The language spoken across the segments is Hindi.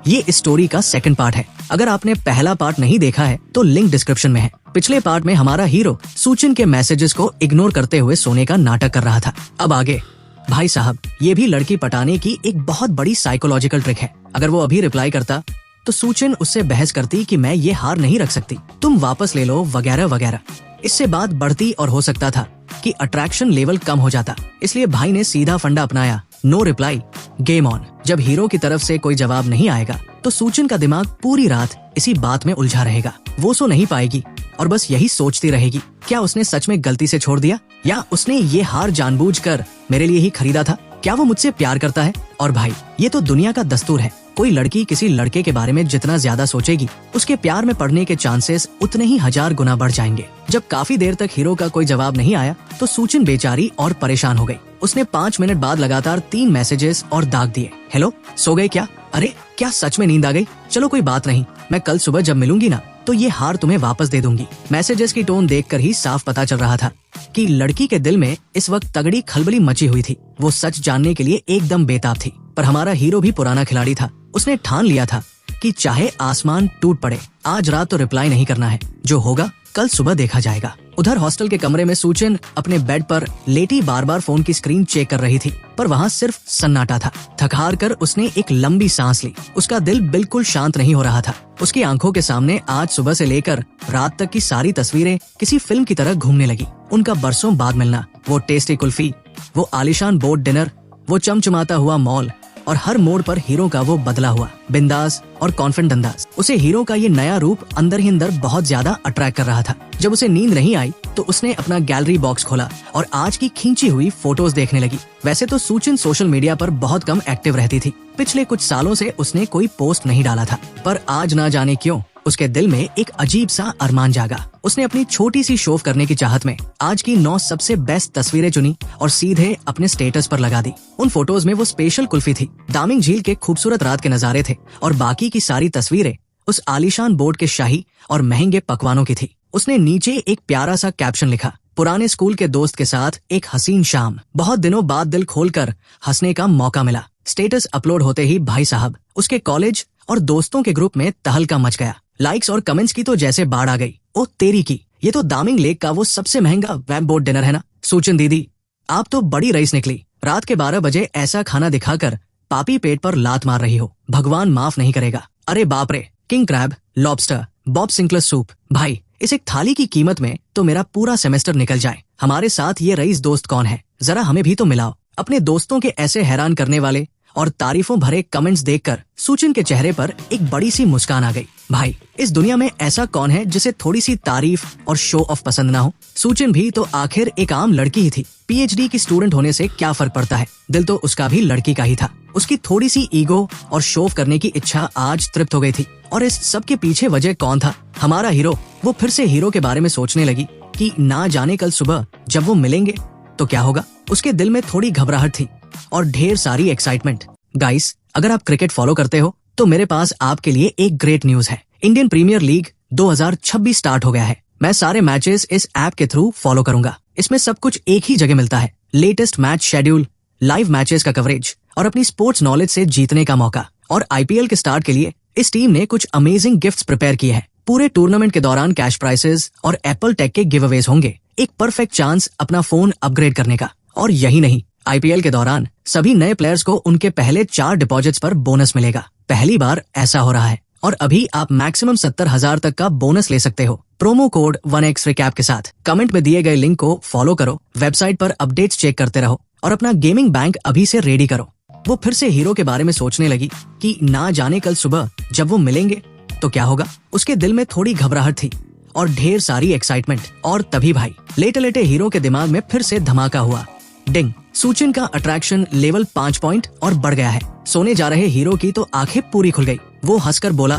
ये इस स्टोरी का सेकंड पार्ट है। अगर आपने पहला पार्ट नहीं देखा है तो लिंक डिस्क्रिप्शन में है। पिछले पार्ट में हमारा हीरो सूचिन के मैसेजेस को इग्नोर करते हुए सोने का नाटक कर रहा था। अब आगे भाई साहब, ये भी लड़की पटाने की एक बहुत बड़ी साइकोलॉजिकल ट्रिक है। अगर वो अभी रिप्लाई करता तो सूचिन उससे बहस करती कि मैं ये हार नहीं रख सकती, तुम वापस ले लो वगैरह वगैरह। इससे बात बढ़ती और हो सकता था कि अट्रैक्शन लेवल कम हो जाता। इसलिए भाई ने सीधा फंडा अपनाया, नो रिप्लाई, गेम ऑन। जब हीरो की तरफ से कोई जवाब नहीं आएगा तो सूचिन का दिमाग पूरी रात इसी बात में उलझा रहेगा। वो सो नहीं पाएगी और बस यही सोचती रहेगी, क्या उसने सच में गलती से छोड़ दिया, या उसने ये हार जानबूझकर मेरे लिए ही खरीदा था? क्या वो मुझसे प्यार करता है? और भाई, ये तो दुनिया का दस्तूर है। कोई लड़की किसी लड़के के बारे में जितना ज्यादा सोचेगी, उसके प्यार में पड़ने के चांसेस उतने ही 1000 गुना बढ़ जाएंगे। जब काफी देर तक हीरो का कोई जवाब नहीं आया तो सूचिन बेचारी और परेशान हो गई। उसने 5 मिनट बाद लगातार 3 मैसेजेस और दाग दिए। हेलो, सो गए क्या? अरे क्या सच में नींद आ गई? चलो कोई बात नहीं, मैं कल सुबह जब मिलूंगी ना तो ये हार तुम्हें वापस दे दूंगी। मैसेजेस की टोन देखकर ही साफ पता चल रहा था कि लड़की के दिल में इस वक्त तगड़ी खलबली मची हुई थी। वो सच जानने के लिए एकदम बेताब थी। पर हमारा हीरो भी पुराना खिलाड़ी था। उसने ठान लिया था कि चाहे आसमान टूट पड़े, आज रात तो रिप्लाई नहीं करना है। जो होगा कल सुबह देखा जाएगा। उधर हॉस्टल के कमरे में सूचिन अपने बेड पर लेटी बार बार फोन की स्क्रीन चेक कर रही थी, पर वहाँ सिर्फ सन्नाटा था। थक हार कर उसने एक लंबी सांस ली। उसका दिल बिल्कुल शांत नहीं हो रहा था। उसकी आंखों के सामने आज सुबह से लेकर रात तक की सारी तस्वीरें किसी फिल्म की तरह घूमने लगी। उनका बरसों बाद मिलना, वो टेस्टी कुल्फी, वो आलीशान बोट डिनर, वो चमचमाता हुआ मॉल, और हर मोड़ पर हीरो का वो बदला हुआ बिंदास और कॉन्फिडेंट अंदाज। उसे हीरो का ये नया रूप अंदर ही अंदर बहुत ज्यादा अट्रैक्ट कर रहा था। जब उसे नींद नहीं आई तो उसने अपना गैलरी बॉक्स खोला और आज की खींची हुई फोटोज देखने लगी। वैसे तो सूचिन सोशल मीडिया पर बहुत कम एक्टिव रहती थी। पिछले कुछ सालों से उसने कोई पोस्ट नहीं डाला था, पर आज ना जाने क्यों उसके दिल में एक अजीब सा अरमान जागा। उसने अपनी छोटी सी शो करने की चाहत में आज की 9 सबसे बेस्ट तस्वीरें चुनी और सीधे अपने स्टेटस पर लगा दी। उन फोटोज में वो स्पेशल कुल्फी थी, दामिंग झील के खूबसूरत रात के नजारे थे, और बाकी की सारी तस्वीरें उस आलीशान बोर्ड के शाही और महंगे पकवानों की थी। उसने नीचे एक प्यारा सा कैप्शन लिखा, पुराने स्कूल के दोस्त के साथ एक हसीन शाम, बहुत दिनों बाद दिल खोलकर हंसने का मौका मिला। स्टेटस अपलोड होते ही भाई साहब, उसके कॉलेज और दोस्तों के ग्रुप में तहलका मच गया। लाइक्स और कमेंट्स की तो जैसे बाढ़ आ गई। ओ तेरी की, ये तो दामिंग लेक का वो सबसे महंगा वेब बोट डिनर है ना। सूचिन दीदी, आप तो बड़ी रईस निकली। रात के 12 बजे ऐसा खाना दिखाकर पापी पेट पर लात मार रही हो, भगवान माफ नहीं करेगा। अरे बाप रे, किंग क्रैब, लॉबस्टर, बॉब सिंकलर सूप। भाई, इस एक थाली की कीमत में तो मेरा पूरा सेमेस्टर निकल जाए। हमारे साथ ये रईस दोस्त कौन है, जरा हमें भी तो मिलाओ। अपने दोस्तों के ऐसे हैरान करने वाले और तारीफों भरे कमेंट्स देखकर सूचिन के चेहरे पर एक बड़ी सी मुस्कान आ गई। भाई, इस दुनिया में ऐसा कौन है जिसे थोड़ी सी तारीफ और शो ऑफ पसंद ना हो। सूचिन भी तो आखिर एक आम लड़की ही थी। पीएचडी की स्टूडेंट होने से क्या फर्क पड़ता है, दिल तो उसका भी लड़की का ही था। उसकी थोड़ी सी ईगो और शो ऑफ करने की इच्छा आज तृप्त हो गई थी। और इस सब के पीछे वजह कौन था? हमारा हीरो। वो फिर से हीरो के बारे में सोचने लगी कि ना जाने कल सुबह जब वो मिलेंगे तो क्या होगा। उसके दिल में थोड़ी घबराहट थी और ढेर सारी एक्साइटमेंट। गाइस, अगर आप क्रिकेट फॉलो करते हो तो मेरे पास आपके लिए एक ग्रेट न्यूज है। इंडियन प्रीमियर लीग 2026 स्टार्ट हो गया है। मैं सारे मैचेस इस ऐप के थ्रू फॉलो करूंगा। इसमें सब कुछ एक ही जगह मिलता है, latest match schedule, live matches का कवरेज और अपनी स्पोर्ट्स नॉलेज से जीतने का मौका। और आईपीएल के स्टार्ट के लिए इस टीम ने कुछ अमेजिंग गिफ्ट्स प्रिपेयर किए हैं। पूरे टूर्नामेंट के दौरान कैश प्राइसेस और एप्पल टेक के गिव अवेज होंगे। एक परफेक्ट चांस अपना फोन अपग्रेड करने का। और यही नहीं, आईपीएल के दौरान सभी नए प्लेयर्स को उनके पहले 4 डिपॉजिट्स पर बोनस मिलेगा। पहली बार ऐसा हो रहा है और अभी आप मैक्सिमम 70,000 तक का बोनस ले सकते हो प्रोमो कोड 1x रिकैप के साथ। कमेंट में दिए गए लिंक को फॉलो करो, वेबसाइट पर अपडेट्स चेक करते रहो और अपना गेमिंग बैंक अभी से रेडी करो। वो फिर से हीरो के बारे में सोचने लगी कि ना जाने कल सुबह जब वो मिलेंगे तो क्या होगा। उसके दिल में थोड़ी घबराहट थी और ढेर सारी एक्साइटमेंट। और तभी भाई, लेटे लेटे हीरो के दिमाग में फिर से धमाका हुआ। डिंग, सूचिन का अट्रैक्शन लेवल 5 पॉइंट और बढ़ गया है। सोने जा रहे हीरो की तो आंखें पूरी खुल गई। वो हंसकर बोला,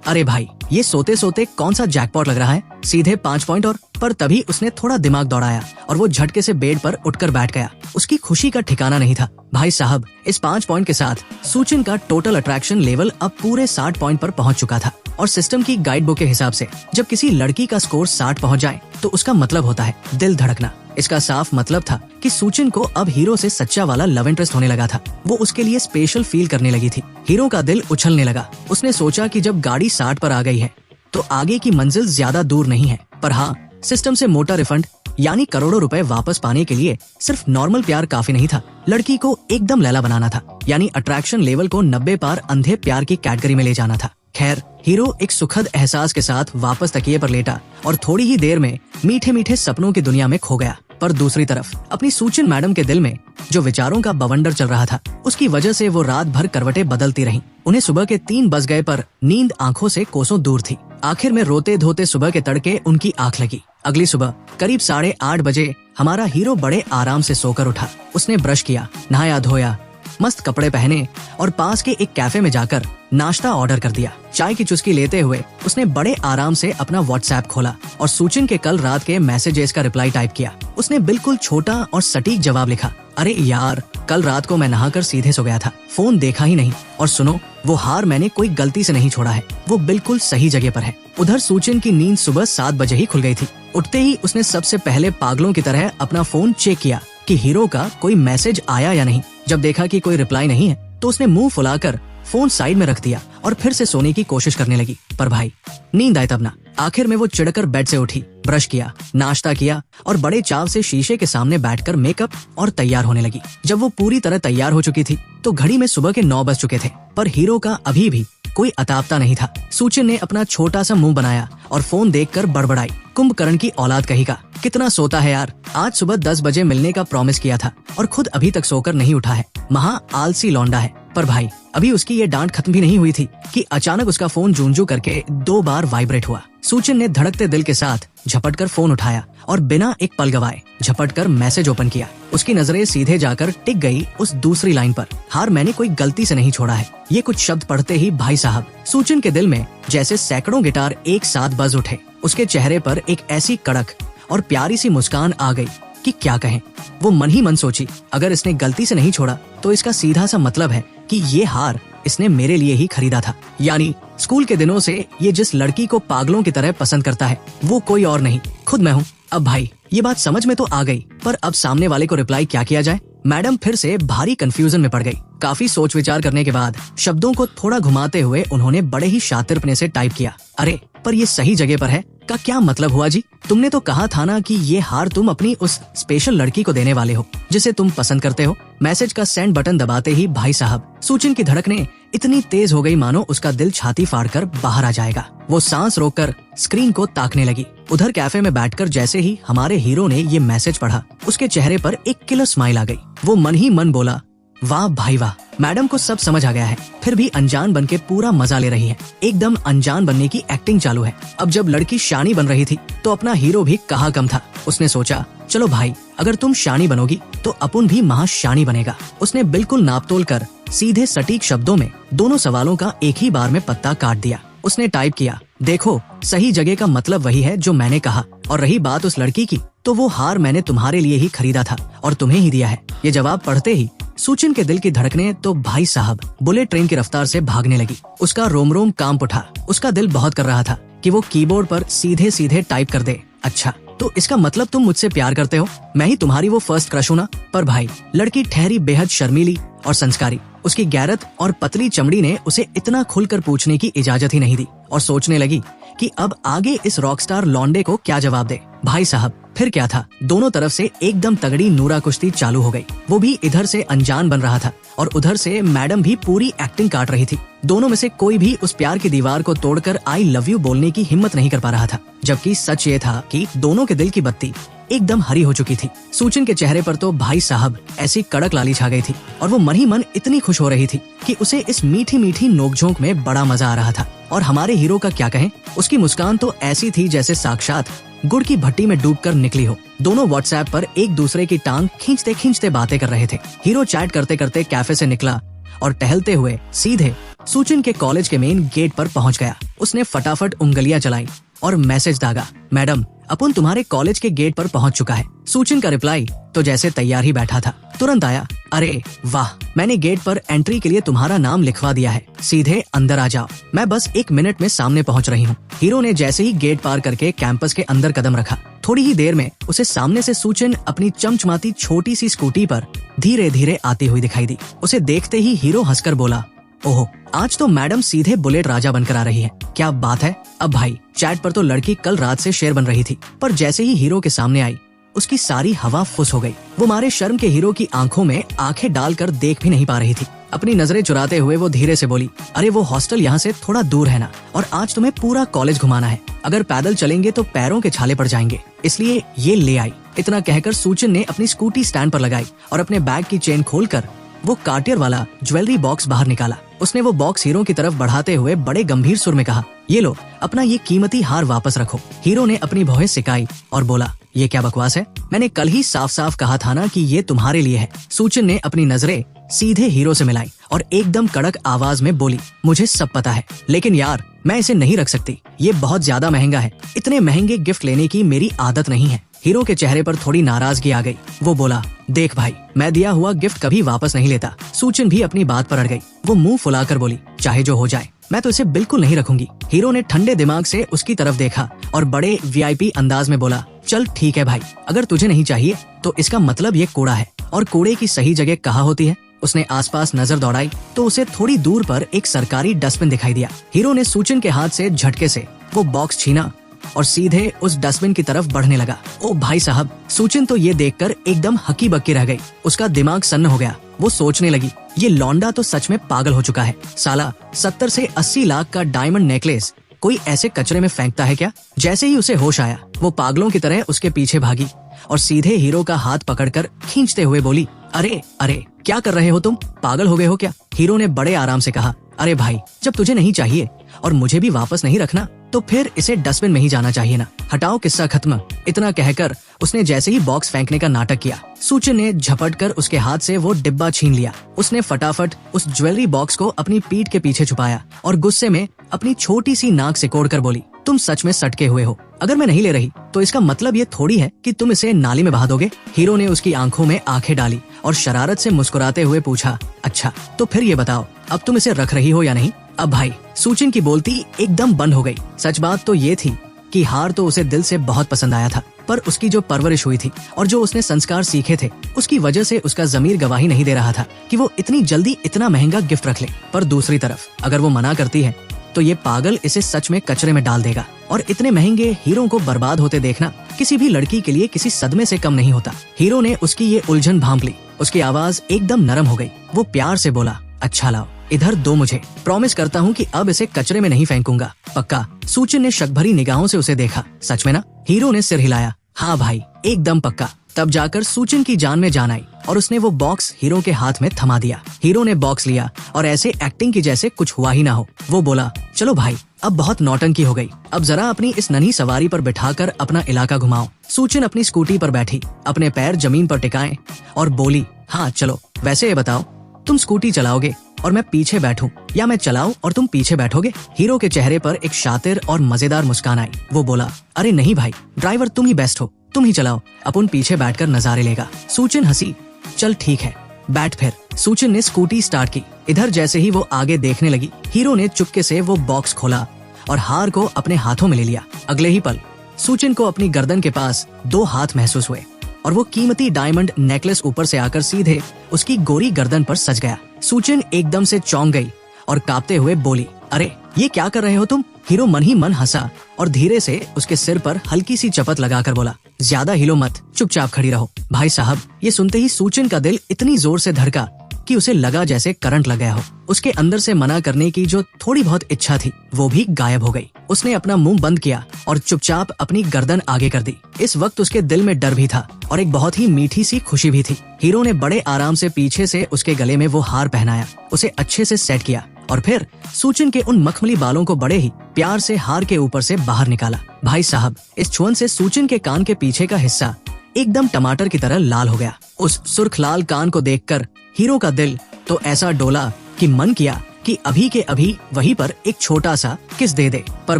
अरे भाई, ये सोते सोते कौन सा जैकपॉट लग रहा है, सीधे 5 पॉइंट और। पर तभी उसने थोड़ा दिमाग दौड़ाया और वो झटके से बेड पर उठकर बैठ गया। उसकी खुशी का ठिकाना नहीं था। भाई साहब, इस 5 पॉइंट के साथ सूचिन का टोटल अट्रैक्शन लेवल अब पूरे 60 पॉइंट पर पहुंच चुका था। और सिस्टम की गाइड बुक के हिसाब से जब किसी लड़की का स्कोर 60 पहुंच जाए तो उसका मतलब होता है दिल धड़कना। इसका साफ मतलब था कि सूचिन को अब हीरो से सच्चा वाला लव इंटरेस्ट होने लगा था। वो उसके लिए स्पेशल फील करने लगी थी। हीरो का दिल उछलने लगा। उसने सोचा कि जब गाड़ी 60 पर आ गई है तो आगे की मंजिल ज्यादा दूर नहीं है। पर हाँ, सिस्टम से मोटा रिफंड यानी करोड़ों रुपए वापस पाने के लिए सिर्फ नॉर्मल प्यार काफी नहीं था। लड़की को एकदम लैला बनाना था, यानी अट्रैक्शन लेवल को 90 पार अंधे प्यार की कैटेगरी में ले जाना था। खैर, हीरो एक सुखद एहसास के साथ वापस तकिए पर लेटा और थोड़ी ही देर में मीठे मीठे सपनों की दुनिया में खो गया। पर दूसरी तरफ अपनी सूचिन मैडम के दिल में जो विचारों का बवंडर चल रहा था, उसकी वजह से वो रात भर करवटें बदलती रहीं। उन्हें सुबह के 3 बज गए पर नींद आंखों से कोसों दूर थी। आखिर में रोते धोते सुबह के तड़के उनकी आंख लगी। अगली सुबह करीब 8:30 बजे हमारा हीरो बड़े आराम से सोकर उठा। उसने ब्रश किया, नहाया धोया, मस्त कपड़े पहने और पास के एक कैफे में जाकर नाश्ता ऑर्डर कर दिया। चाय की चुस्की लेते हुए उसने बड़े आराम से अपना व्हाट्सएप खोला और सूचिन के कल रात के मैसेजेस का रिप्लाई टाइप किया। उसने बिल्कुल छोटा और सटीक जवाब लिखा, अरे यार, कल रात को मैं नहाकर सीधे सो गया था, फोन देखा ही नहीं। और सुनो, वो हार मैंने कोई गलती से नहीं छोड़ा है, वो बिल्कुल सही जगह पर है। उधर सूचिन की नींद सुबह 7 बजे ही खुल गई थी। उठते ही उसने सबसे पहले पागलों की तरह अपना फोन चेक किया कि हीरो का कोई मैसेज आया या नहीं। जब देखा कि कोई रिप्लाई नहीं है तो उसने मुंह फुलाकर फोन साइड में रख दिया और फिर से सोने की कोशिश करने लगी। पर भाई, नींद आए तब ना। आखिर में वो चिढ़कर बेड से उठी, ब्रश किया, नाश्ता किया और बड़े चाव से शीशे के सामने बैठकर मेकअप और तैयार होने लगी। जब वो पूरी तरह तैयार हो चुकी थी तो घड़ी में सुबह के 9 बज चुके थे, पर हीरो का अभी भी कोई अतापता नहीं था। सूचिन ने अपना छोटा सा मुंह बनाया और फोन देखकर बड़बड़ाई, कुंभकर्ण की औलाद कहेगा, कितना सोता है यार, आज सुबह 10 बजे मिलने का प्रॉमिस किया था और खुद अभी तक सोकर नहीं उठा है, महा आलसी लौंडा है। पर भाई, अभी उसकी ये डांट खत्म भी नहीं हुई थी कि अचानक उसका फोन जूंजू करके 2 बार वाइब्रेट हुआ। सूचिन ने धड़कते दिल के साथ झपटकर फोन उठाया और बिना एक पल गवाए झपटकर मैसेज ओपन किया। उसकी नजरें सीधे जाकर टिक गई उस दूसरी लाइन पर, हार मैंने कोई गलती से नहीं छोड़ा है। ये कुछ शब्द पढ़ते ही भाई साहब, सूचिन के दिल में जैसे सैकड़ों गिटार एक साथ बज उठे। उसके चेहरे पर एक ऐसी कड़क और प्यारी सी मुस्कान आ गई कि क्या कहें। वो मन ही मन सोची, अगर इसने गलती से नहीं छोड़ा तो इसका सीधा सा मतलब है कि ये हार इसने मेरे लिए ही खरीदा था। यानी स्कूल के दिनों से ये जिस लड़की को पागलों की तरह पसंद करता है वो कोई और नहीं, खुद मैं हूँ। अब भाई, ये बात समझ में तो आ गई, पर अब सामने वाले को रिप्लाई क्या किया जाए? मैडम फिर से भारी कंफ्यूजन में पड़ गई। काफी सोच विचार करने के बाद शब्दों को थोड़ा घुमाते हुए उन्होंने बड़े ही शातिरपने से टाइप किया, अरे पर ये सही जगह पर है का क्या मतलब हुआ जी? तुमने तो कहा था ना कि ये हार तुम अपनी उस स्पेशल लड़की को देने वाले हो जिसे तुम पसंद करते हो। मैसेज का सेंड बटन दबाते ही भाई साहब, सूचिन की धड़कनें इतनी तेज हो गई मानो उसका दिल छाती फाड़कर बाहर आ जाएगा। वो सांस रोककर स्क्रीन को ताकने लगी। उधर कैफे में बैठकर जैसे ही हमारे हीरो ने ये मैसेज पढ़ा, उसके चेहरे पर एक किलर स्माइल आ गई। वो मन ही मन बोला, वाह भाई वाह, मैडम को सब समझ आ गया है, फिर भी अनजान बन के पूरा मजा ले रही है। एकदम अनजान बनने की एक्टिंग चालू है। अब जब लड़की शानी बन रही थी तो अपना हीरो भी कहाँ कम था। उसने सोचा, चलो भाई, अगर तुम शानी बनोगी तो अपुन भी महाशानी बनेगा। उसने बिल्कुल नापतोल कर सीधे सटीक शब्दों में दोनों सवालों का एक ही बार में पत्ता काट दिया। उसने टाइप किया, देखो, सही जगह का मतलब वही है जो मैंने कहा, और रही बात उस लड़की की, तो वो हार मैंने तुम्हारे लिए ही खरीदा था और तुम्हें ही दिया है। ये जवाब पढ़ते ही सूचिन के दिल की धड़कनें तो भाई साहब बुलेट ट्रेन की रफ्तार से भागने लगी। उसका रोम रोम कांप उठा। उसका दिल बहुत कर रहा था कि वो कीबोर्ड पर सीधे सीधे टाइप कर दे, अच्छा तो इसका मतलब तुम मुझसे प्यार करते हो, मैं ही तुम्हारी वो फर्स्ट क्रश हूं ना। पर भाई, लड़की ठहरी बेहद शर्मीली और संस्कारी। उसकी गैरत और पतली चमड़ी ने उसे इतना खुलकर पूछने की इजाजत ही नहीं दी और सोचने लगी कि अब आगे इस रॉकस्टार लौंडे को क्या जवाब दे। भाई साहब, फिर क्या था, दोनों तरफ से एकदम तगड़ी नूरा कुश्ती चालू हो गई। वो भी इधर से अनजान बन रहा था और उधर से मैडम भी पूरी एक्टिंग काट रही थी। दोनों में से कोई भी उस प्यार की दीवार को तोड़कर आई लव यू बोलने की हिम्मत नहीं कर पा रहा था, जबकि सच ये था कि दोनों के दिल की बत्ती एकदम हरी हो चुकी थी। सूचिन के चेहरे पर तो भाई साहब ऐसी कड़क लाली छा गई थी और वो मन ही मन इतनी खुश हो रही थी कि उसे इस मीठी मीठी नोकझोंक में बड़ा मजा आ रहा था। और हमारे हीरो का क्या कहें, उसकी मुस्कान तो ऐसी थी जैसे साक्षात गुड़ की भट्टी में डूबकर निकली हो। दोनों व्हाट्सएप पर एक दूसरे की टांग खींचते खींचते बातें कर रहे थे। हीरो चैट करते करते कैफे से निकला और टहलते हुए सीधे सूचिन के कॉलेज के मेन गेट पर पहुंच गया। उसने फटाफट उंगलियां चलाई और मैसेज दागा, मैडम अपुन तुम्हारे कॉलेज के गेट पर पहुंच चुका है। सूचिन का रिप्लाई तो जैसे तैयार ही बैठा था, तुरंत आया, अरे वाह, मैंने गेट पर एंट्री के लिए तुम्हारा नाम लिखवा दिया है, सीधे अंदर आ जाओ, मैं बस 1 मिनट में सामने पहुंच रही हूँ। हीरो ने जैसे ही गेट पार करके कैंपस के अंदर कदम रखा, थोड़ी ही देर में उसे सामने से सूचिन अपनी चमचमाती छोटी सी स्कूटी पर धीरे धीरे आती हुई दिखाई दी। उसे देखते ही हीरो हंसकर बोला, ओहो, आज तो मैडम सीधे बुलेट राजा बनकर आ रही है, क्या बात है। अब भाई, चैट पर तो लड़की कल रात से शेर बन रही थी, पर जैसे ही हीरो के सामने आई उसकी सारी हवा फुस हो गई। वो मारे शर्म के हीरो की आंखों में आंखें डालकर देख भी नहीं पा रही थी। अपनी नजरें चुराते हुए वो धीरे से बोली, अरे वो हॉस्टल यहाँ से थोड़ा दूर है ना, और आज तुम्हें पूरा कॉलेज घुमाना है, अगर पैदल चलेंगे तो पैरों के छाले पड़ जाएंगे, इसलिए ये ले आई। इतना कहकर सूचिन ने अपनी स्कूटी स्टैंड पर लगाई और अपने बैग की चेन खोलकर वो कार्टियर वाला ज्वेलरी बॉक्स बाहर निकाला। उसने वो बॉक्स हीरो की तरफ बढ़ाते हुए बड़े गंभीर सुर में कहा, ये लो, अपना ये कीमती हार वापस रखो। हीरो ने अपनी भौहें सिकाई और बोला, ये क्या बकवास है, मैंने कल ही साफ साफ कहा था ना कि ये तुम्हारे लिए है। सूचिन ने अपनी नजरें सीधे हीरो से मिलाई और एकदम कड़क आवाज में बोली, मुझे सब पता है, लेकिन यार मैं इसे नहीं रख सकती, ये बहुत ज्यादा महंगा है, इतने महंगे गिफ्ट लेने की मेरी आदत नहीं है। हीरो के चेहरे पर थोड़ी नाराजगी आ गई। वो बोला, देख भाई, मैं दिया हुआ गिफ्ट कभी वापस नहीं लेता। सूचिन भी अपनी बात पर अड़ गई। वो मुंह फुलाकर बोली, चाहे जो हो जाए, मैं तो इसे बिल्कुल नहीं रखूंगी। हीरो ने ठंडे दिमाग से उसकी तरफ देखा और बड़े वीआईपी अंदाज में बोला, चल ठीक है भाई, अगर तुझे नहीं चाहिए तो इसका मतलब ये कूड़ा है, और कूड़े की सही जगह कहाँ होती है। उसने आसपास नजर दौड़ाई तो उसे थोड़ी दूर पर एक सरकारी डस्टबिन दिखाई दिया। हीरो ने सूचिन के हाथ से झटके से वो बॉक्स छीना और सीधे उस डस्टबिन की तरफ बढ़ने लगा। ओ भाई साहब, सूचिन तो ये देखकर एकदम हक्की बक्की रह गई। उसका दिमाग सन्न हो गया। वो सोचने लगी, ये लौंडा तो सच में पागल हो चुका है। साला 70 से 80 लाख का डायमंड नेकलेस कोई ऐसे कचरे में फेंकता है क्या। जैसे ही उसे होश आया, वो पागलों की तरह उसके पीछे भागी और सीधे हीरो का हाथ पकड़कर खींचते हुए बोली, अरे अरे, क्या कर रहे हो तुम, पागल हो गए हो क्या। हीरो ने बड़े आराम से कहा, अरे भाई, जब तुझे नहीं चाहिए और मुझे भी वापस नहीं रखना तो फिर इसे डस्टबिन में ही जाना चाहिए ना, हटाओ, किस्सा खत्म। इतना कहकर उसने जैसे ही बॉक्स फेंकने का नाटक किया, सूचिन ने झपटकर उसके हाथ से वो डिब्बा छीन लिया। उसने फटाफट उस ज्वेलरी बॉक्स को अपनी पीठ के पीछे छुपाया और गुस्से में अपनी छोटी सी नाक सिकोड़कर बोली, तुम सच में सटके हुए हो, अगर मैं नहीं ले रही तो इसका मतलब ये थोड़ी है कि तुम इसे नाली में बहा दोगे। हीरो ने उसकी आंखों में आंखें डाली और शरारत से मुस्कुराते हुए पूछा, अच्छा तो फिर ये बताओ, अब तुम इसे रख रही हो या नहीं। अब भाई, सूचिन की बोलती एकदम बंद हो गई। सच बात तो ये थी कि हार तो उसे दिल से बहुत पसंद आया था, पर उसकी जो परवरिश हुई थी और जो उसने संस्कार सीखे थे, उसकी वजह से उसका जमीर गवाही नहीं दे रहा था कि वो इतनी जल्दी इतना महंगा गिफ्ट रख ले। पर दूसरी तरफ अगर वो मना करती है तो ये पागल इसे सच में कचरे में डाल देगा, और इतने महंगे हीरो को बर्बाद होते देखना किसी भी लड़की के लिए किसी सदमे से कम नहीं होता। हीरो ने उसकी ये उलझन भांप ली। उसकी आवाज एकदम नरम हो गई। वो प्यार से बोला, अच्छा लाओ, इधर दो मुझे, प्रॉमिस करता हूँ कि अब इसे कचरे में नहीं फेंकूंगा, पक्का। सूचिन ने शक भरी निगाहों से उसे देखा। सच में ना। हीरो ने सिर हिलाया। हाँ भाई, एकदम पक्का। तब जाकर सूचिन की जान में जान आई और उसने वो बॉक्स हीरो के हाथ में थमा दिया। हीरो ने बॉक्स लिया और ऐसे एक्टिंग की जैसे कुछ हुआ ही ना हो। वो बोला, चलो भाई, अब बहुत नौटंकी हो गई, अब जरा अपनी इस नन्ही सवारी पर बिठाकर अपना इलाका घुमाओ। सूचिन अपनी स्कूटी पर बैठी, अपने पैर जमीन पर टिकाए और बोली, हाँ चलो, वैसे ये बताओ, तुम स्कूटी चलाओगे और मैं पीछे बैठूं, या मैं चलाऊं और तुम पीछे बैठोगे। हीरो के चेहरे पर एक शातिर और मजेदार मुस्कान आई। वो बोला, अरे नहीं भाई, ड्राइवर तुम ही बेस्ट हो, तुम ही चलाओ, अपन पीछे बैठकर नजारे लेगा। सूचिन हंसी। चल ठीक है, बैठ फिर। सूचिन ने स्कूटी स्टार्ट की। इधर जैसे ही वो आगे देखने लगी, हीरो ने चुपके से वो बॉक्स खोला और हार को अपने हाथों में ले लिया। अगले ही पल सूचिन को अपनी गर्दन के पास 2 हाथ महसूस हुए और वो कीमती डायमंड नेकलेस ऊपर से आकर सीधे उसकी गोरी गर्दन पर सज गया। सूचिन एकदम से चौंक गई और कांपते हुए बोली, अरे ये क्या कर रहे हो तुम। हीरो मन ही मन हंसा और धीरे से उसके सिर पर हल्की सी चपत लगाकर बोला, ज्यादा हिलो मत, चुपचाप खड़ी रहो। भाई साहब, ये सुनते ही सूचिन का दिल इतनी जोर से धड़का कि उसे लगा जैसे करंट लग गया हो। उसके अंदर से मना करने की जो थोड़ी बहुत इच्छा थी वो भी गायब हो गई। उसने अपना मुंह बंद किया और चुपचाप अपनी गर्दन आगे कर दी। इस वक्त उसके दिल में डर भी था और एक बहुत ही मीठी सी खुशी भी थी। हीरो ने बड़े आराम से पीछे से उसके गले में वो हार पहनाया, उसे अच्छे से सेट किया और फिर सूचिन के उन मखमली बालों को बड़े ही प्यार से हार के ऊपर से बाहर निकाला। भाई साहब, इस छुअन से सूचिन के कान के पीछे का हिस्सा एकदम टमाटर की तरह लाल हो गया। उस सुर्ख लाल कान को देखकर हीरो का दिल तो ऐसा डोला कि मन किया कि अभी के अभी वहीं पर एक छोटा सा किस दे दे, पर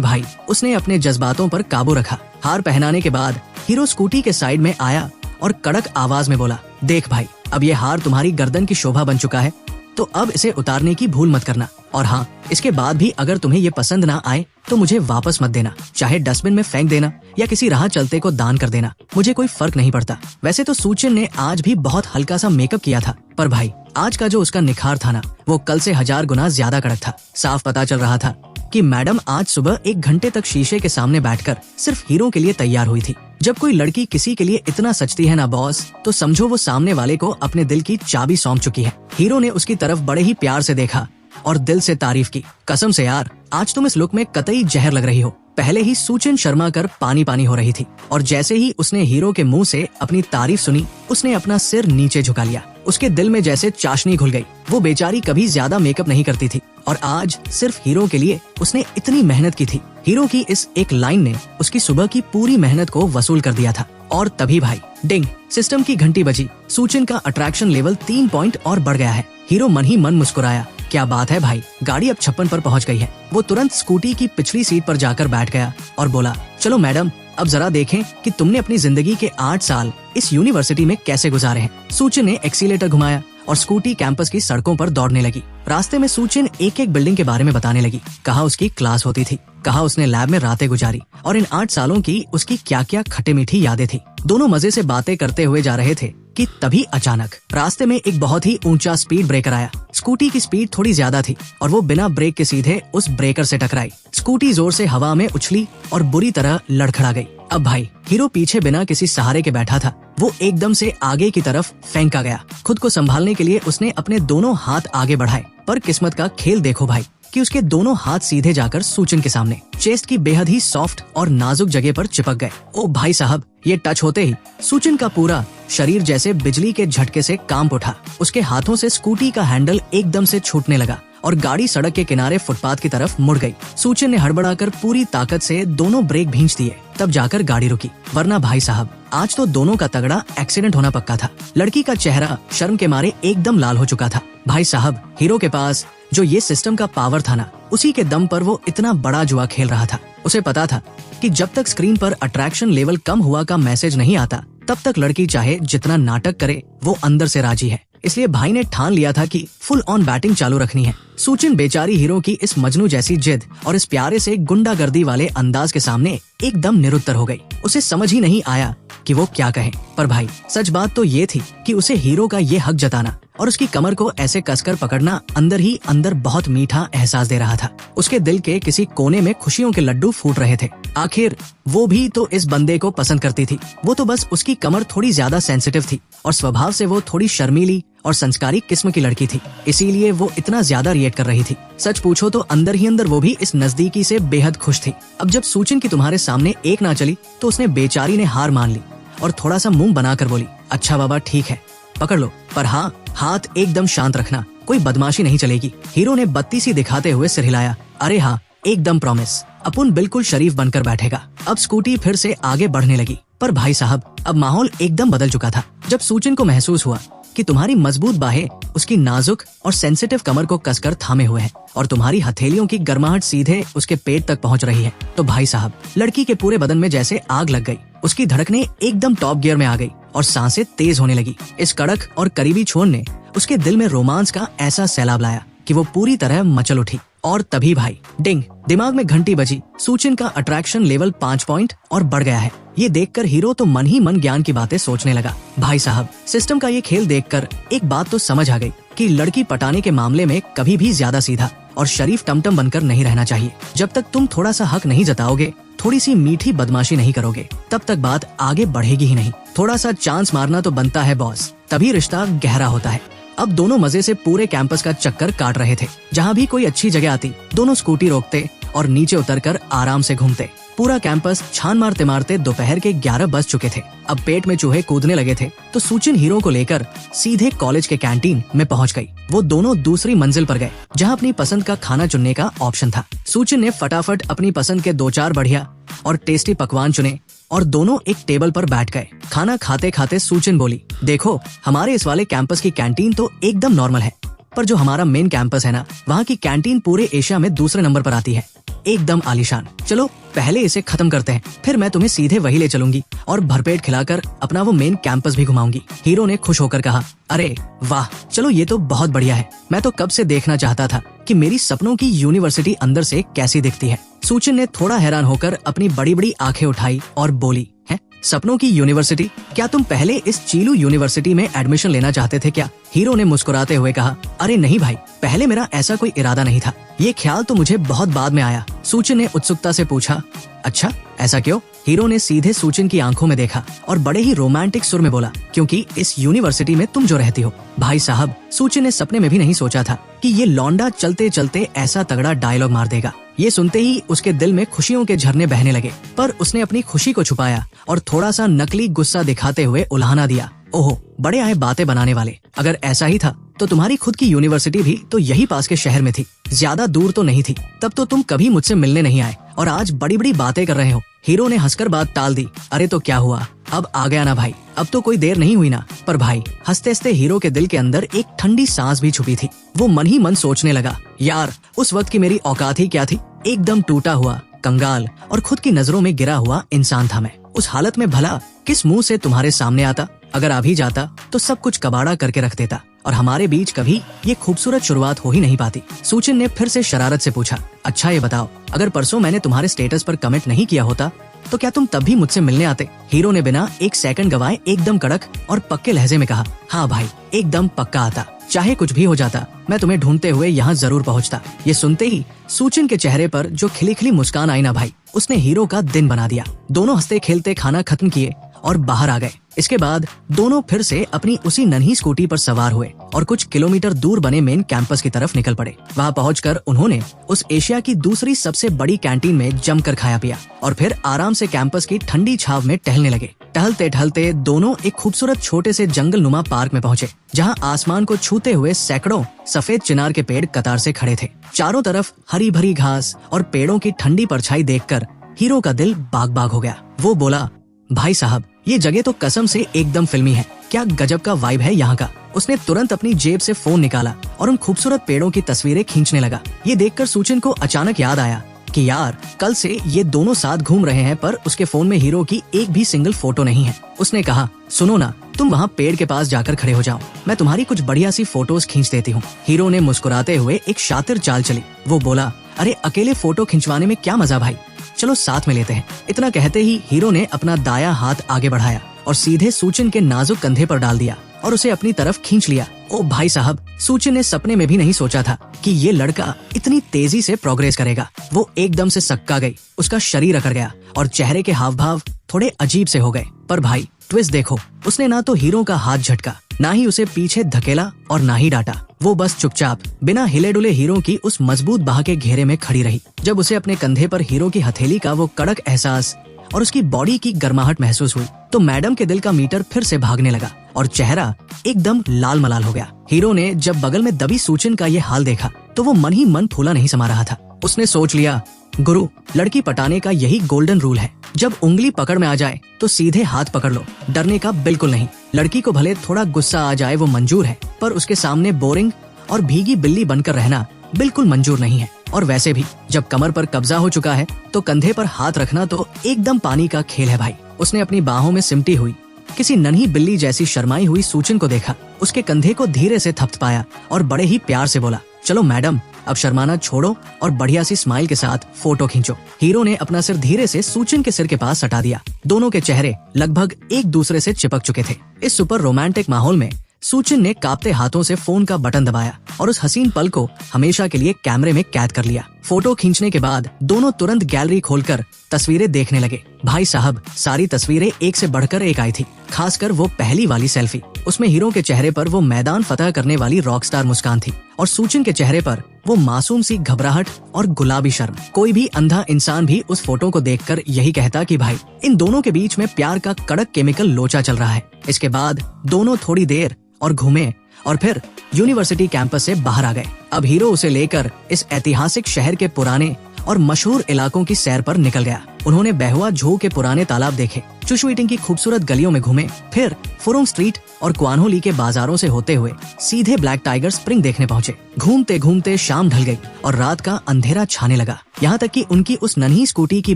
भाई उसने अपने जज्बातों पर काबू रखा। हार पहनाने के बाद हीरो स्कूटी के साइड में आया और कड़क आवाज में बोला, देख भाई, अब ये हार तुम्हारी गर्दन की शोभा बन चुका है, तो अब इसे उतारने की भूल मत करना। और हाँ, इसके बाद भी अगर तुम्हें ये पसंद ना आए तो मुझे वापस मत देना, चाहे डस्टबिन में फेंक देना या किसी राह चलते को दान कर देना, मुझे कोई फर्क नहीं पड़ता। वैसे तो सूचिन ने आज भी बहुत हल्का सा मेकअप किया था, पर भाई आज का जो उसका निखार था ना, वो कल से 1000 गुना ज्यादा कड़क था। साफ पता चल रहा था कि मैडम आज सुबह 1 घंटे तक शीशे के सामने बैठकर सिर्फ हीरो के लिए तैयार हुई थी। जब कोई लड़की किसी के लिए इतना सचती है ना बॉस, तो समझो वो सामने वाले को अपने दिल की चाबी सौंप चुकी है। हीरो ने उसकी तरफ बड़े ही प्यार से देखा और दिल से तारीफ की, कसम से यार, आज तुम इस लुक में कतई जहर लग रही हो। पहले ही सूचिन शर्मा कर पानी पानी हो रही थी और जैसे ही उसने हीरो के मुंह से अपनी तारीफ सुनी, उसने अपना सिर नीचे झुका लिया। उसके दिल में जैसे चाशनी घुल गई। वो बेचारी कभी ज्यादा मेकअप नहीं करती थी और आज सिर्फ हीरो के लिए उसने इतनी मेहनत की थी। हीरो की इस एक लाइन ने उसकी सुबह की पूरी मेहनत को वसूल कर दिया था। और तभी भाई डिंग, सिस्टम की घंटी बजी। सूचिन का अट्रैक्शन लेवल 3 पॉइंट और बढ़ गया है। हीरो मन ही मन मुस्कुराया, क्या बात है भाई, गाड़ी अब 56 पर पहुंच गई है। वो तुरंत स्कूटी की पिछली सीट पर जाकर बैठ गया और बोला, चलो मैडम, अब जरा देखें कि तुमने अपनी जिंदगी के 8 साल इस यूनिवर्सिटी में कैसे गुजारे हैं। सूचिन ने एक्सीलेटर घुमाया और स्कूटी कैंपस की सड़कों पर दौड़ने लगी। रास्ते में सूचिन एक एक बिल्डिंग के बारे में बताने लगी। कहा उसकी क्लास होती थी, कहा उसने लैब में रातें गुजारी और इन 8 सालों की उसकी क्या क्या खट्टे मीठी यादें थी। दोनों मजे से बातें करते हुए जा रहे थे कि तभी अचानक रास्ते में एक बहुत ही ऊंचा स्पीड ब्रेकर आया। स्कूटी की स्पीड थोड़ी ज्यादा थी और वो बिना ब्रेक के सीधे उस ब्रेकर से टकराई। स्कूटी जोर से हवा में उछली और बुरी तरह लड़खड़ा गई। अब भाई हीरो पीछे बिना किसी सहारे के बैठा था। वो एकदम से आगे की तरफ फेंका गया। खुद को संभालने के लिए उसने अपने दोनों हाथ आगे बढ़ाए, पर किस्मत का खेल देखो भाई कि उसके दोनों हाथ सीधे जाकर सूचिन के सामने चेस्ट की बेहद ही सॉफ्ट और नाजुक जगह पर चिपक गए। ओ भाई साहब, ये टच होते ही सूचिन का पूरा शरीर जैसे बिजली के झटके से कांप उठा। उसके हाथों से स्कूटी का हैंडल एकदम से छूटने लगा और गाड़ी सड़क के किनारे फुटपाथ की तरफ मुड़ गई। सूचिन ने हड़बड़ाकर पूरी ताकत से दोनों ब्रेक भींच दिए, तब जाकर गाड़ी रुकी, वरना भाई साहब आज तो दोनों का तगड़ा एक्सीडेंट होना पक्का था। लड़की का चेहरा शर्म के मारे एकदम लाल हो चुका था। भाई साहब, हीरो के पास जो ये सिस्टम का पावर था ना, उसी के दम पर वो इतना बड़ा जुआ खेल रहा था। उसे पता था कि जब तक स्क्रीन पर अट्रैक्शन लेवल कम हुआ का मैसेज नहीं आता, तब तक लड़की चाहे जितना नाटक करे, वो अंदर से राजी है। इसलिए भाई ने ठान लिया था कि फुल ऑन बैटिंग चालू रखनी है। सूचिन बेचारी हीरो की इस मजनू जैसी जिद और इस प्यारे से गुंडागर्दी वाले अंदाज के सामने एकदम निरुत्तर हो गई। उसे समझ ही नहीं आया कि वो क्या कहे। पर भाई सच बात तो ये थी कि उसे हीरो का ये हक जताना और उसकी कमर को ऐसे कसकर पकड़ना अंदर ही अंदर बहुत मीठा एहसास दे रहा था। उसके दिल के किसी कोने में खुशियों के लड्डू फूट रहे थे। आखिर वो भी तो इस बंदे को पसंद करती थी। वो तो बस उसकी कमर थोड़ी ज्यादा सेंसिटिव थी और स्वभाव से वो थोड़ी शर्मीली और संस्कारी किस्म की लड़की थी, इसीलिए वो इतना ज्यादा रिएक्ट कर रही थी। सच पूछो तो अंदर ही अंदर वो भी इस नजदीकी से बेहद खुश थी। अब जब सूचिन की तुम्हारे सामने एक ना चली तो उसने बेचारी ने हार मान ली और थोड़ा सा मुंह बनाकर बोली, अच्छा बाबा ठीक है, पकड़ लो, पर हाँ, हाथ एकदम शांत रखना, कोई बदमाशी नहीं चलेगी। हीरो ने बत्ती सी दिखाते हुए सिर हिलाया, अरे हाँ, एकदम प्रॉमिस, अपन बिल्कुल शरीफ बनकर बैठेगा। अब स्कूटी फिर से आगे बढ़ने लगी। पर भाई साहब, अब माहौल एकदम बदल चुका था। जब सूचिन को महसूस हुआ कि तुम्हारी मजबूत बाहें उसकी नाजुक और सेंसिटिव कमर को कसकर थामे हुए हैं और तुम्हारी हथेलियों की गर्माहट सीधे उसके पेट तक पहुंच रही है, तो भाई साहब लड़की के पूरे बदन में जैसे आग लग गई। उसकी धड़कनें एकदम टॉप गियर में आ गई और सांसें तेज होने लगी। इस कड़क और करीबी छोर ने उसके दिल में रोमांस का ऐसा सैलाब लाया कि वो पूरी तरह मचल उठी। और तभी भाई डिंग, दिमाग में घंटी बजी। सूचिन का अट्रैक्शन लेवल 5 पॉइंट और बढ़ गया है। ये देखकर हीरो तो मन ही मन ज्ञान की बातें सोचने लगा। भाई साहब, सिस्टम का ये खेल देखकर एक बात तो समझ आ गई कि लड़की पटाने के मामले में कभी भी ज्यादा सीधा और शरीफ टमटम बनकर नहीं रहना चाहिए। जब तक तुम थोड़ा सा हक नहीं जताओगे, थोड़ी सी मीठी बदमाशी नहीं करोगे, तब तक बात आगे बढ़ेगी ही नहीं। थोड़ा सा चांस मारना तो बनता है बॉस, तभी रिश्ता गहरा होता है। अब दोनों मजे से पूरे कैंपस का चक्कर काट रहे थे। जहाँ भी कोई अच्छी जगह आती, दोनों स्कूटी रोकते और नीचे उतरकर आराम से घूमते। पूरा कैंपस छान मारते मारते दोपहर के 11 बज चुके थे। अब पेट में चूहे कूदने लगे थे तो सूचिन हीरो को लेकर सीधे कॉलेज के कैंटीन में पहुंच गई। वो दोनों दूसरी मंजिल पर गए जहां अपनी पसंद का खाना चुनने का ऑप्शन था। सूचिन ने फटाफट अपनी पसंद के 2-4 बढ़िया और टेस्टी पकवान चुने और दोनों एक टेबल पर बैठ गए। खाना खाते खाते सूचिन बोली, देखो, हमारे इस वाले कैंपस की कैंटीन तो एकदम नॉर्मल है, पर जो हमारा मेन कैंपस है ना, वहाँ की कैंटीन पूरे एशिया में दूसरे नंबर पर आती है, एकदम आलीशान। चलो पहले इसे खत्म करते हैं, फिर मैं तुम्हें सीधे वही ले चलूंगी और भरपेट खिलाकर अपना वो मेन कैंपस भी घुमाऊंगी। हीरो ने खुश होकर कहा, अरे वाह, चलो ये तो बहुत बढ़िया है। मैं तो कब से देखना चाहता था कि मेरी सपनों की यूनिवर्सिटी अंदर से कैसी दिखती है। सूचिन ने थोड़ा हैरान होकर अपनी बड़ी बड़ी आंखें उठाई और बोली, है सपनों की यूनिवर्सिटी? क्या तुम पहले इस चीलू यूनिवर्सिटी में एडमिशन लेना चाहते थे क्या? हीरो ने मुस्कुराते हुए कहा, अरे नहीं भाई, पहले मेरा ऐसा कोई इरादा नहीं था। ये ख्याल तो मुझे बहुत बाद में आया। सूचिन ने उत्सुकता से पूछा, अच्छा ऐसा क्यों? हीरो ने सीधे सूचिन की आंखों में देखा और बड़े ही रोमांटिक सुर में बोला, क्योंकि इस यूनिवर्सिटी में तुम जो रहती हो। भाई साहब, सूचिन ने सपने में भी नहीं सोचा था कि ये लौंडा चलते चलते ऐसा तगड़ा डायलॉग मार देगा। ये सुनते ही उसके दिल में खुशियों के झरने बहने लगे, पर उसने अपनी खुशी को छुपाया और थोड़ा सा नकली गुस्सा दिखाते हुए उल्हाना दिया, ओहो बड़े आए बातें बनाने वाले। अगर ऐसा ही था तो तुम्हारी खुद की यूनिवर्सिटी भी तो यही पास के शहर में थी, ज्यादा दूर तो नहीं थी। तब तो तुम कभी मुझसे मिलने नहीं आए और आज बड़ी बड़ी बातें कर रहे हो। हीरो ने हंसकर बात टाल दी, अरे तो क्या हुआ, अब आ गया ना भाई, अब तो कोई देर नहीं हुई ना। पर भाई, हंसते हंसते हीरो के दिल के अंदर एक ठंडी सांस भी छुपी थी। वो मन ही मन सोचने लगा, यार उस वक्त की मेरी औकात ही क्या थी। एकदम टूटा हुआ, कंगाल और खुद की नजरों में गिरा हुआ इंसान था मैं। उस हालत में भला किस मुंह से तुम्हारे सामने आता? अगर आ भी जाता तो सब कुछ कबाड़ा करके रख देता और हमारे बीच कभी ये खूबसूरत शुरुआत हो ही नहीं पाती। सूचिन ने फिर से शरारत से पूछा, अच्छा ये बताओ, अगर परसों मैंने तुम्हारे स्टेटस पर कमेंट नहीं किया होता तो क्या तुम तब भी मुझसे मिलने आते? हीरो ने बिना एक सेकंड गवाए एकदम कड़क और पक्के लहजे में कहा, हाँ भाई, एकदम पक्का आता। चाहे कुछ भी हो जाता, मैं तुम्हें ढूंढते हुए यहाँ जरूर पहुँचता। ये सुनते ही सूचिन के चेहरे पर जो खिली खिली मुस्कान आई ना भाई, उसने हीरो का दिन बना दिया। दोनों हंसते खेलते खाना खत्म किए और बाहर आ गए। इसके बाद दोनों फिर से अपनी उसी नन्ही स्कूटी पर सवार हुए और कुछ किलोमीटर दूर बने मेन कैंपस की तरफ निकल पड़े। वहाँ पहुंचकर उन्होंने उस एशिया की दूसरी सबसे बड़ी कैंटीन में जमकर खाया पिया और फिर आराम से कैंपस की ठंडी छाव में टहलने लगे। टहलते टहलते दोनों एक खूबसूरत छोटे से जंगल नुमा पार्क में पहुंचे, जहाँ आसमान को छूते हुए सैकड़ों सफेद चिनार के पेड़ कतार से खड़े थे। चारों तरफ हरी भरी घास और पेड़ों की ठंडी परछाई देखकर हीरो का दिल बाग बाग हो गया। वो बोला, भाई साहब, ये जगह तो कसम से एकदम फिल्मी है। क्या गजब का वाइब है यहाँ का। उसने तुरंत अपनी जेब से फोन निकाला और उन खूबसूरत पेड़ों की तस्वीरें खींचने लगा। ये देखकर सूचिन को अचानक याद आया कि यार कल से ये दोनों साथ घूम रहे हैं, पर उसके फोन में हीरो की एक भी सिंगल फोटो नहीं है। उसने कहा, सुनो ना, तुम वहाँ पेड़ के पास जाकर खड़े हो जाओ, मैं तुम्हारी कुछ बढ़िया सी फोटोज खींच देती हूँ। हीरो ने मुस्कुराते हुए एक शातिर चाल चली। वो बोला, अरे अकेले फोटो खिंचवाने में क्या मजा भाई, चलो साथ में लेते हैं। इतना कहते ही हीरो ने अपना दाया हाथ आगे बढ़ाया और सीधे सूचिन के नाजुक कंधे पर डाल दिया और उसे अपनी तरफ खींच लिया। ओ भाई साहब, सूचिन ने सपने में भी नहीं सोचा था कि ये लड़का इतनी तेजी से प्रोग्रेस करेगा। वो एकदम से सक्का गई, उसका शरीर अकड़ गया और चेहरे के हाव भाव थोड़े अजीब से हो गए। पर भाई ट्विस्ट देखो, उसने ना तो हीरो का हाथ झटका, ना ही उसे पीछे धकेला और ना ही डांटा। वो बस चुपचाप बिना हिले डुले हीरो की उस मजबूत बाह के घेरे में खड़ी रही। जब उसे अपने कंधे पर हीरो की हथेली का वो कड़क एहसास और उसकी बॉडी की गर्माहट महसूस हुई तो मैडम के दिल का मीटर फिर से भागने लगा और चेहरा एकदम लाल मलाल हो गया। हीरो ने जब बगल में दबी सूचिन का ये हाल देखा तो वो मन ही मन फूला नहीं समा रहा था। उसने सोच लिया, गुरु, लड़की पटाने का यही गोल्डन रूल है, जब उंगली पकड़ में आ जाए तो सीधे हाथ पकड़ लो, डरने का बिल्कुल नहीं। लड़की को भले थोड़ा गुस्सा आ जाए वो मंजूर है, पर उसके सामने बोरिंग और भीगी बिल्ली बनकर रहना बिल्कुल मंजूर नहीं है। और वैसे भी जब कमर पर कब्जा हो चुका है तो कंधे पर हाथ रखना तो एकदम पानी का खेल है भाई। उसने अपनी बाहों में सिमटी हुई किसी नन्ही बिल्ली जैसी शर्माई हुई सूचिन को देखा, उसके कंधे को धीरे से थपथपाया और बड़े ही प्यार से बोला, चलो मैडम, अब शर्माना छोड़ो और बढ़िया सी स्माइल के साथ फोटो खींचो। हीरो ने अपना सिर धीरे से सूचिन के सिर के पास हटा दिया। दोनों के चेहरे लगभग एक दूसरे से चिपक चुके थे। इस सुपर रोमांटिक माहौल में सूचिन ने कांपते हाथों से फोन का बटन दबाया और उस हसीन पल को हमेशा के लिए कैमरे में कैद कर लिया। फोटो खींचने के बाद दोनों तुरंत गैलरी खोलकर तस्वीरें देखने लगे। भाई साहब, सारी तस्वीरें एक से बढ़कर एक आई थी, खासकर वो पहली वाली सेल्फी। उसमें हीरो के चेहरे पर वो मैदान फतह करने वाली रॉकस्टार मुस्कान थी और सूचिन के चेहरे पर वो मासूम सी घबराहट और गुलाबी शर्म। कोई भी अंधा इंसान भी उस फोटो को देखकर यही कहता कि भाई इन दोनों के बीच में प्यार का कड़क केमिकल लोचा चल रहा है। इसके बाद दोनों थोड़ी देर और घूमे और फिर यूनिवर्सिटी कैंपस से बाहर आ गए। अब हीरो उसे लेकर इस ऐतिहासिक शहर के पुराने और मशहूर इलाकों की सैर पर निकल गया। उन्होंने बेहुआ झो के पुराने तालाब देखे, चुशवीटिंग की खूबसूरत गलियों में घूमे, फिर फुरोंग स्ट्रीट और क्वानहोली के बाजारों से होते हुए सीधे ब्लैक टाइगर स्प्रिंग देखने पहुंचे। घूमते घूमते शाम ढल गई और रात का अंधेरा छाने लगा। यहाँ तक कि उनकी उस नन्ही स्कूटी की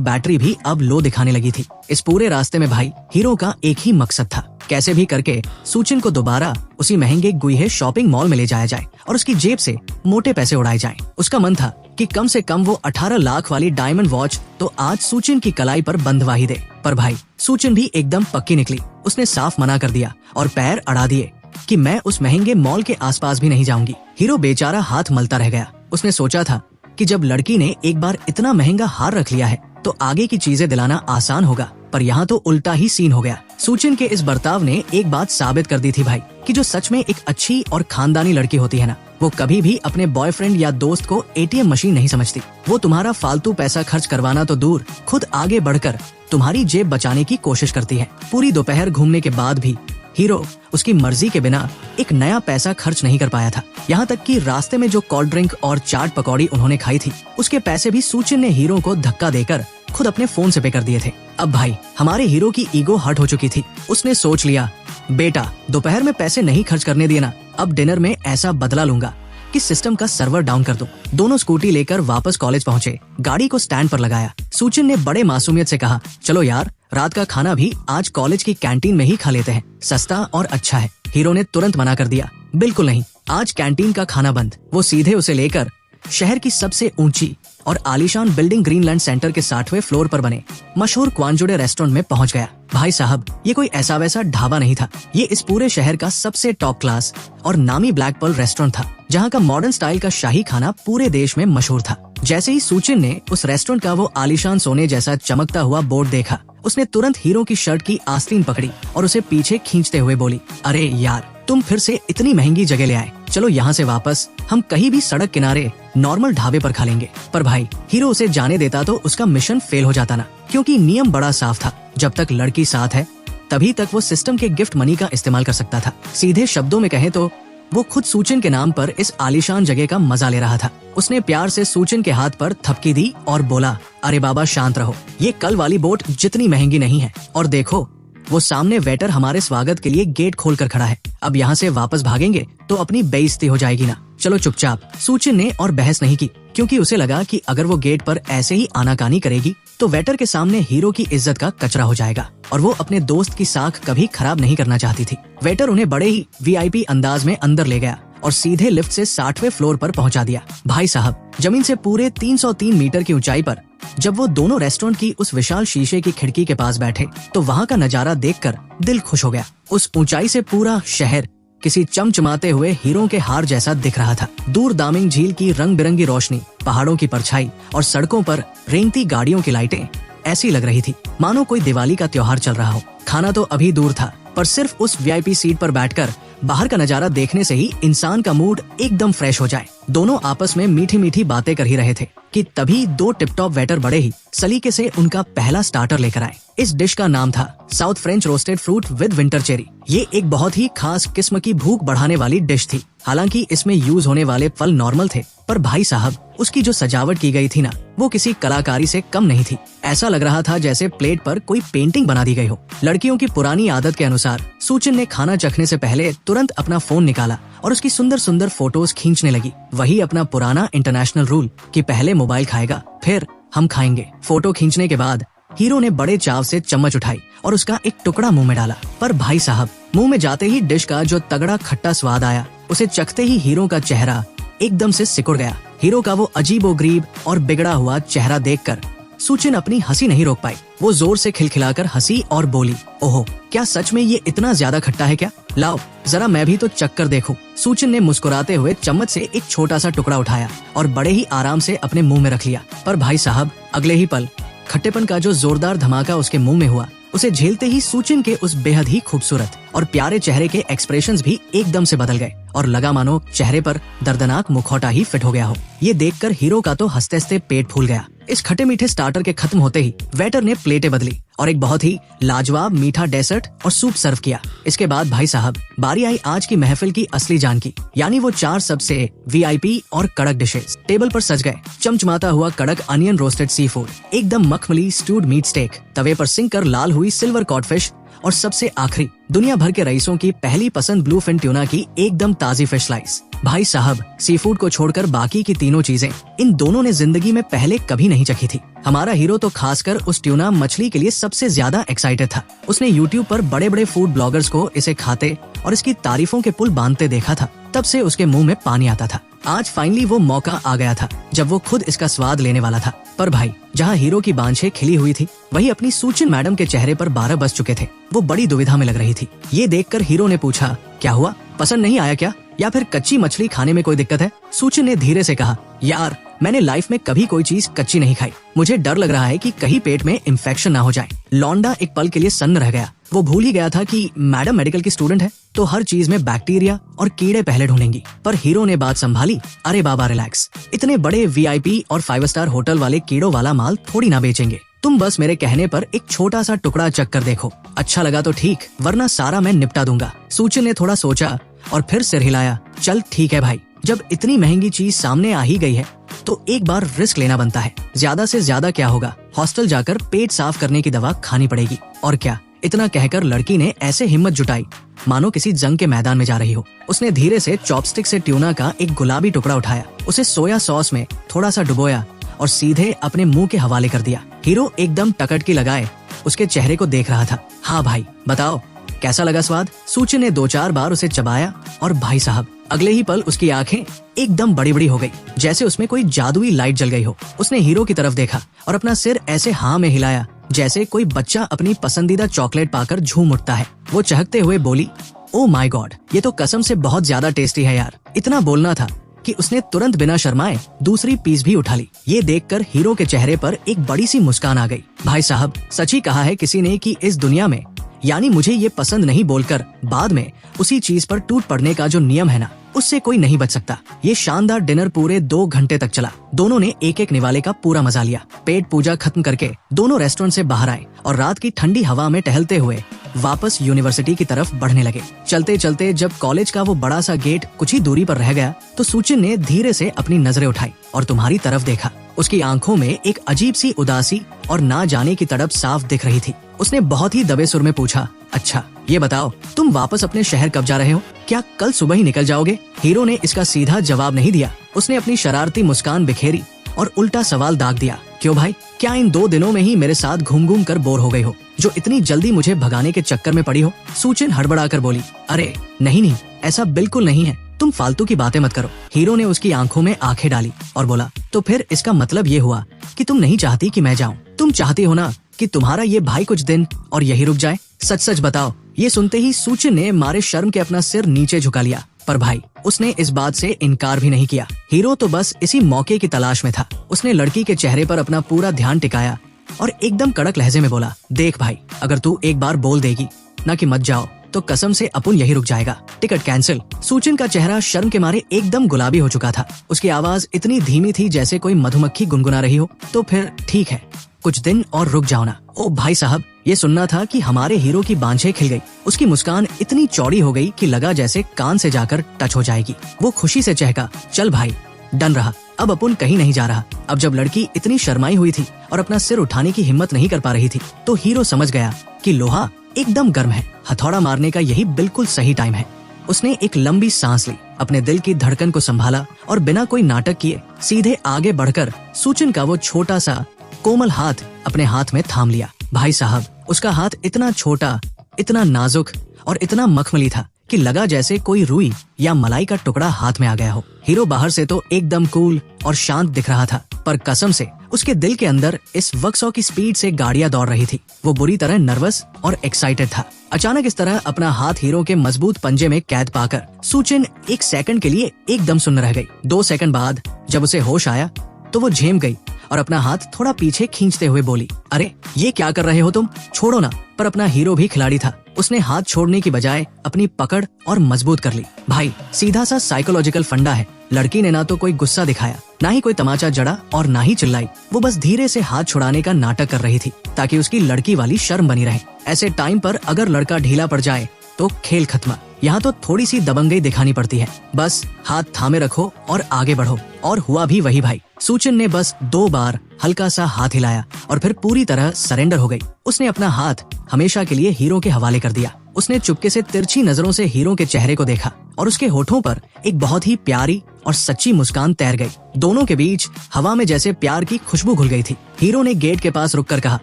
बैटरी भी अब लो दिखाने लगी थी। इस पूरे रास्ते में भाई हीरो का एक ही मकसद था, कैसे भी करके सूचिन को दोबारा उसी महंगे गुइहे शॉपिंग मॉल में ले जाया जाए और उसकी जेब से मोटे पैसे उड़ाए जाएं। उसका मन था कि कम से कम वो 18 लाख वाली डायमंड वॉच तो आज सूचिन की कलाई पर बंधवा ही दे। पर भाई सूचिन भी एकदम पक्की निकली। उसने साफ मना कर दिया और पैर अड़ा दिए कि मैं उस महंगे मॉल के आसपास भी नहीं जाऊंगी। हीरो बेचारा हाथ मलता रह गया। उसने सोचा था कि जब लड़की ने एक बार इतना महंगा हार रख लिया है तो आगे की चीजें दिलाना आसान होगा, पर यहाँ तो उल्टा ही सीन हो गया। सूचिन के इस बर्ताव ने एक बात साबित कर दी थी भाई कि जो सच में एक अच्छी और खानदानी लड़की होती है ना, वो कभी भी अपने बॉयफ्रेंड या दोस्त को एटीएम मशीन नहीं समझती। वो तुम्हारा फालतू पैसा खर्च करवाना तो दूर, खुद आगे बढ़कर तुम्हारी जेब बचाने की कोशिश करती है। पूरी दोपहर घूमने के बाद भी हीरो उसकी मर्जी के बिना एक नया पैसा खर्च नहीं कर पाया था। यहाँ तक कि रास्ते में जो कोल्ड ड्रिंक और चाट पकौड़ी उन्होंने खाई थी, उसके पैसे भी सूचिन ने हीरो को धक्का देकर खुद अपने फोन से पे कर दिए थे। अब भाई हमारे हीरो की ईगो हर्ट हो चुकी थी। उसने सोच लिया, बेटा दोपहर में पैसे नहीं खर्च करने दिए ना, अब डिनर में ऐसा बदला लूंगा कि सिस्टम का सर्वर डाउन कर दूं। दोनों स्कूटी लेकर वापस कॉलेज पहुंचे, गाड़ी को स्टैंड पर लगाया। सूचिन ने बड़े मासूमियत से कहा, चलो यार रात का खाना भी आज कॉलेज की कैंटीन में ही खा लेते हैं, सस्ता और अच्छा है। हीरो ने तुरंत मना कर दिया, बिल्कुल नहीं, आज कैंटीन का खाना बंद। वो सीधे उसे लेकर शहर की सबसे ऊंची और आलीशान बिल्डिंग ग्रीनलैंड सेंटर के 60वें फ्लोर पर बने मशहूर क्वानजुडे रेस्टोरेंट में पहुंच गया। भाई साहब ये कोई ऐसा वैसा ढाबा नहीं था, ये इस पूरे शहर का सबसे टॉप क्लास और नामी ब्लैक पर्ल रेस्टोरेंट था, जहां का मॉडर्न स्टाइल का शाही खाना पूरे देश में मशहूर था। जैसे ही सूचिन ने उस रेस्टोरेंट का वो आलीशान सोने जैसा चमकता हुआ बोर्ड देखा, उसने तुरंत हीरो की शर्ट की आस्तीन पकड़ी और उसे पीछे खींचते हुए बोली, अरे यार तुम फिर से इतनी महंगी जगह ले आए, चलो यहाँ से वापस हम कहीं भी सड़क किनारे नॉर्मल ढाबे पर खा लेंगे। पर भाई हीरो उसे जाने देता तो उसका मिशन फेल हो जाता ना, क्योंकि नियम बड़ा साफ था, जब तक लड़की साथ है तभी तक वो सिस्टम के गिफ्ट मनी का इस्तेमाल कर सकता था। सीधे शब्दों में कहें तो वो खुद सूचिन के नाम पर इस आलीशान जगह का मजा ले रहा था। उसने प्यार से सूचिन के हाथ पर थपकी दी और बोला, अरे बाबा शांत रहो, ये कल वाली बोट जितनी महंगी नहीं है, और देखो वो सामने वेटर हमारे स्वागत के लिए गेट खोल कर खड़ा है। अब यहाँ से वापस भागेंगे तो अपनी बेइज्जती हो जाएगी ना, चलो चुपचाप। सूचिन ने और बहस नहीं की, क्योंकि उसे लगा कि अगर वो गेट पर ऐसे ही आनाकानी करेगी तो वेटर के सामने हीरो की इज्जत का कचरा हो जाएगा, और वो अपने दोस्त की साख कभी खराब नहीं करना चाहती थी। वेटर उन्हें बड़े ही वीआईपी अंदाज में अंदर ले गया और सीधे लिफ्ट से 60वें फ्लोर पर पहुंचा दिया। भाई साहब जमीन से पूरे 303 मीटर की ऊंचाई पर जब वो दोनों रेस्टोरेंट की उस विशाल शीशे की खिड़की के पास बैठे तो वहाँ का नजारा देखकर दिल खुश हो गया। उस ऊंचाई से पूरा शहर किसी चमचमाते हुए हीरो के हार जैसा दिख रहा था। दूर दामिंग झील की रंग बिरंगी रोशनी, पहाड़ों की परछाई और सड़कों पर रेंगती गाड़ियों की लाइटें ऐसी लग रही थी मानो कोई दिवाली का त्योहार चल रहा हो। खाना तो अभी दूर था, पर सिर्फ उस वीआईपी सीट पर बैठकर बाहर का नजारा देखने से ही इंसान का मूड एकदम फ्रेश हो जाए। दोनों आपस में मीठी मीठी बातें कर ही रहे थे कि तभी दो टिपटॉप वेटर बड़े ही सलीके से उनका पहला स्टार्टर लेकर आए। इस डिश का नाम था south French roasted fruit with winter cherry. ये एक बहुत ही खास किस्म की भूख बढ़ाने वाली डिश थी। हालांकि इसमें यूज होने वाले फल नॉर्मल थे, पर भाई साहब उसकी जो सजावट की गई थी ना, वो किसी कलाकारी से कम नहीं थी। ऐसा लग रहा था जैसे प्लेट पर कोई पेंटिंग बना दी गई हो। लड़कियों की पुरानी आदत के अनुसार सूचिन ने खाना चखने से पहले तुरंत अपना फोन निकाला और उसकी सुंदर सुंदर फोटोज खींचने लगी। वही अपना पुराना इंटरनेशनल रूल कि पहले मोबाइल खाएगा फिर हम खाएंगे। फोटो खींचने के बाद हीरो ने बड़े चाव से चम्मच उठाई और उसका एक टुकड़ा मुंह में डाला। पर भाई साहब मुंह में जाते ही डिश का जो तगड़ा खट्टा स्वाद आया, उसे चखते ही हीरो का चेहरा एकदम से सिकुड़ गया। हीरो का वो अजीबोगरीब और बिगड़ा हुआ चेहरा देखकर सूचिन अपनी हंसी नहीं रोक पाई। वो जोर से खिलखिलाकर हंसी और बोली, ओहो क्या सच में ये इतना ज्यादा खट्टा है क्या? लाओ जरा मैं भी तो चख कर देखूं। सूचिन ने मुस्कुराते हुए चम्मच से एक छोटा सा टुकड़ा उठाया और बड़े ही आराम से अपने मुंह में रख लिया। पर भाई साहब अगले ही पल खट्टेपन का जो जोरदार धमाका उसके मुंह में हुआ, उसे झेलते ही सूचिन के उस बेहद ही खूबसूरत और प्यारे चेहरे के एक्सप्रेशंस भी एकदम से बदल गए और लगा मानो चेहरे पर दर्दनाक मुखौटा ही फिट हो गया हो। ये देखकर हीरो का तो हंसते हंसते पेट फूल गया। इस खट्टे मीठे स्टार्टर के खत्म होते ही वेटर ने प्लेटें बदली और एक बहुत ही लाजवाब मीठा डेसर्ट और सूप सर्व किया। इसके बाद भाई साहब बारी आई आज की महफिल की असली जान की, यानी वो 4 सबसे VIP और कड़क डिशेस टेबल पर सज गए। चमचमाता हुआ कड़क अनियन रोस्टेड सी फूड, एकदम मखमली स्टूड मीट स्टेक, तवे पर सिंक कर लाल हुई सिल्वर कॉड फिश, और सबसे आखिरी दुनिया भर के रईसों की पहली पसंद ब्लू फिन ट्यूना की एकदम ताजी फिश स्लाइस। भाई साहब सी फूड को छोड़कर बाकी की तीनों चीजें इन दोनों ने जिंदगी में पहले कभी नहीं चखी थी। हमारा हीरो तो खासकर उस ट्यूना मछली के लिए सबसे ज्यादा एक्साइटेड था। उसने YouTube पर बड़े बड़े फूड ब्लॉगर्स को इसे खाते और इसकी तारीफों के पुल बांधते देखा था। तब से उसके मुंह में पानी आता था। आज फाइनली वो मौका आ गया था जब वो खुद इसका स्वाद लेने वाला था। पर भाई जहाँ हीरो की बांछें खिली हुई थी, वही अपनी सूचिन मैडम के चेहरे पर 12 बज चुके थे। वो बड़ी दुविधा में लग रही थी। ये देखकर हीरो ने पूछा, क्या हुआ, पसंद नहीं आया क्या, या फिर कच्ची मछली खाने में कोई दिक्कत है? सूचिन ने धीरे से कहा, यार मैंने लाइफ में कभी कोई चीज कच्ची नहीं खाई। मुझे डर लग रहा है कि कहीं पेट में इन्फेक्शन ना हो जाए। लौंडा एक पल के लिए सन्न रह गया। वो भूल ही गया था कि मैडम मेडिकल की स्टूडेंट है, तो हर चीज में बैक्टीरिया और कीड़े पहले ढूंढेंगी। पर हीरो ने बात संभाली, अरे बाबा रिलैक्स, इतने बड़े VIP और 5 स्टार होटल वाले कीड़ों वाला माल थोड़ी ना बेचेंगे। तुम बस मेरे कहने पर एक छोटा सा टुकड़ा चख कर देखो, अच्छा लगा तो ठीक, वरना सारा मैं निपटा दूंगा। सूचिन ने थोड़ा सोचा और फिर सिर हिलाया, चल ठीक है भाई, जब इतनी महंगी चीज सामने आ ही गई है तो एक बार रिस्क लेना बनता है। ज्यादा से ज्यादा क्या होगा, हॉस्टल जाकर पेट साफ करने की दवा खानी पड़ेगी। और क्या, इतना कहकर लड़की ने ऐसे हिम्मत जुटाई मानो किसी जंग के मैदान में जा रही हो। उसने धीरे से चॉपस्टिक से ट्यूना का एक गुलाबी टुकड़ा उठाया, उसे सोया सॉस में थोड़ा सा डुबोया और सीधे अपने मुंह के हवाले कर दिया। हीरो एकदम टकटकी लगाए उसके चेहरे को देख रहा था। हाँ भाई बताओ कैसा लगा स्वाद? सूचिन ने 2-4 बार उसे चबाया और भाई साहब अगले ही पल उसकी आंखें एकदम बड़ी बड़ी हो गई, जैसे उसमें कोई जादुई लाइट जल गई हो। उसने हीरो की तरफ देखा और अपना सिर ऐसे हाँ में हिलाया जैसे कोई बच्चा अपनी पसंदीदा चॉकलेट पाकर झूम उठता है। वो चहकते हुए बोली, ओ माय गॉड, ये तो कसम से बहुत ज्यादा टेस्टी है यार। इतना बोलना था कि उसने तुरंत बिना शर्माए दूसरी पीस भी उठा ली। ये देखकर हीरो के चेहरे पर एक बड़ी सी मुस्कान आ गई। भाई साहब सच ही कहा है किसी ने कि इस दुनिया में, यानी मुझे ये पसंद नहीं बोलकर बाद में उसी चीज पर टूट पड़ने का जो नियम है ना, उससे कोई नहीं बच सकता। ये शानदार डिनर पूरे 2 घंटे तक चला। दोनों ने एक एक निवाले का पूरा मजा लिया। पेट पूजा खत्म करके दोनों रेस्टोरेंट से बाहर आए और रात की ठंडी हवा में टहलते हुए वापस यूनिवर्सिटी की तरफ बढ़ने लगे। चलते चलते जब कॉलेज का वो बड़ा सा गेट कुछ ही दूरी पर रह गया तो सूचिन ने धीरे से अपनी नजरें उठाई और तुम्हारी तरफ देखा। उसकी आंखों में एक अजीब सी उदासी और ना जाने की तड़प साफ दिख रही थी। उसने बहुत ही दबे सुर में पूछा, अच्छा ये बताओ तुम वापस अपने शहर कब जा रहे हो? क्या कल सुबह ही निकल जाओगे? हीरो ने इसका सीधा जवाब नहीं दिया। उसने अपनी शरारती मुस्कान बिखेरी और उल्टा सवाल दाग दिया, क्यों भाई, क्या इन 2 दिनों में ही मेरे साथ घूम घूम कर बोर हो गई हो, जो इतनी जल्दी मुझे भगाने के चक्कर में पड़ी हो? सूचिन हड़बड़ाकर बोली, अरे नहीं, ऐसा बिल्कुल नहीं है, तुम फालतू की बातें मत करो। हीरो ने उसकी आंखों में आंखें डाली और बोला, तो फिर इसका मतलब ये हुआ कि तुम नहीं चाहती कि मैं जाऊं? तुम चाहती हो ना कि तुम्हारा ये भाई कुछ दिन और यही रुक जाए? सच सच बताओ। ये सुनते ही सूचिन ने मारे शर्म के अपना सिर नीचे झुका लिया। पर भाई उसने इस बात से इनकार भी नहीं किया। हीरो तो बस इसी मौके की तलाश में था। उसने लड़की के चेहरे पर अपना पूरा ध्यान टिकाया और एकदम कड़क लहजे में बोला, देख भाई, अगर तू एक बार बोल देगी ना कि मत जाओ तो कसम से अपन यही रुक जाएगा, टिकट कैंसिल। सूचिन का चेहरा शर्म के मारे एकदम गुलाबी हो चुका था। उसकी आवाज इतनी धीमी थी जैसे कोई मधुमक्खी गुनगुना रही हो। तो फिर ठीक है, कुछ दिन और रुक जाओ ना। ओ भाई साहब, ये सुनना था कि हमारे हीरो की बांछें खिल गई। उसकी मुस्कान इतनी चौड़ी हो गई कि लगा जैसे कान से जाकर टच हो जाएगी। वो खुशी से चहका, चल भाई, डन रहा, अब अपन कहीं नहीं जा रहा। अब जब लड़की इतनी शर्माई हुई थी और अपना सिर उठाने की हिम्मत नहीं कर पा रही थी तो हीरो समझ गया कि लोहा एकदम गर्म है, हथौड़ा मारने का यही बिल्कुल सही टाइम है। उसने एक लंबी सांस ली, अपने दिल की धड़कन को संभाला और बिना कोई नाटक किए सीधे आगे बढ़कर सूचिन का वो छोटा सा कोमल हाथ अपने हाथ में थाम लिया। भाई साहब, उसका हाथ इतना छोटा, इतना नाजुक और इतना मखमली था कि लगा जैसे कोई रुई या मलाई का टुकड़ा हाथ में आ गया हो। हीरो बाहर से तो एकदम कूल और शांत दिख रहा था, पर कसम से उसके दिल के अंदर इस वक्त 100 की स्पीड से गाड़ियां दौड़ रही थी। वो बुरी तरह नर्वस और एक्साइटेड था। अचानक इस तरह अपना हाथ हीरो के मजबूत पंजे में कैद पाकर सूचिन 1 सेकंड के लिए एकदम सुन्न रह गई। 2 सेकंड बाद जब उसे होश आया तो वो झेम गई और अपना हाथ थोड़ा पीछे खींचते हुए बोली, अरे ये क्या कर रहे हो तुम, छोड़ो ना। पर अपना हीरो भी खिलाड़ी था। उसने हाथ छोड़ने की बजाय अपनी पकड़ और मजबूत कर ली। भाई सीधा सा साइकोलॉजिकल फंडा है, लड़की ने ना तो कोई गुस्सा दिखाया, ना ही कोई तमाचा जड़ा और ना ही चिल्लाई। वो बस धीरे से हाथ छुड़ाने का नाटक कर रही थी ताकि उसकी लड़की वाली शर्म बनी रहे। ऐसे टाइम पर अगर लड़का ढीला पड़ जाए तो खेल खत्म। यहाँ तो थोड़ी सी दबंगई दिखानी पड़ती है, बस हाथ थामे रखो और आगे बढ़ो। और हुआ भी वही भाई। सूचिन ने बस 2 बार हल्का सा हाथ हिलाया और फिर पूरी तरह सरेंडर हो गई। उसने अपना हाथ हमेशा के लिए हीरो के हवाले कर दिया। उसने चुपके से तिरछी नजरों से हीरो के चेहरे को देखा और उसके होठों पर एक बहुत ही प्यारी और सच्ची मुस्कान तैर गई। दोनों के बीच हवा में जैसे प्यार की खुशबू घुल गई थी। हीरो ने गेट के पास रुककर कहा,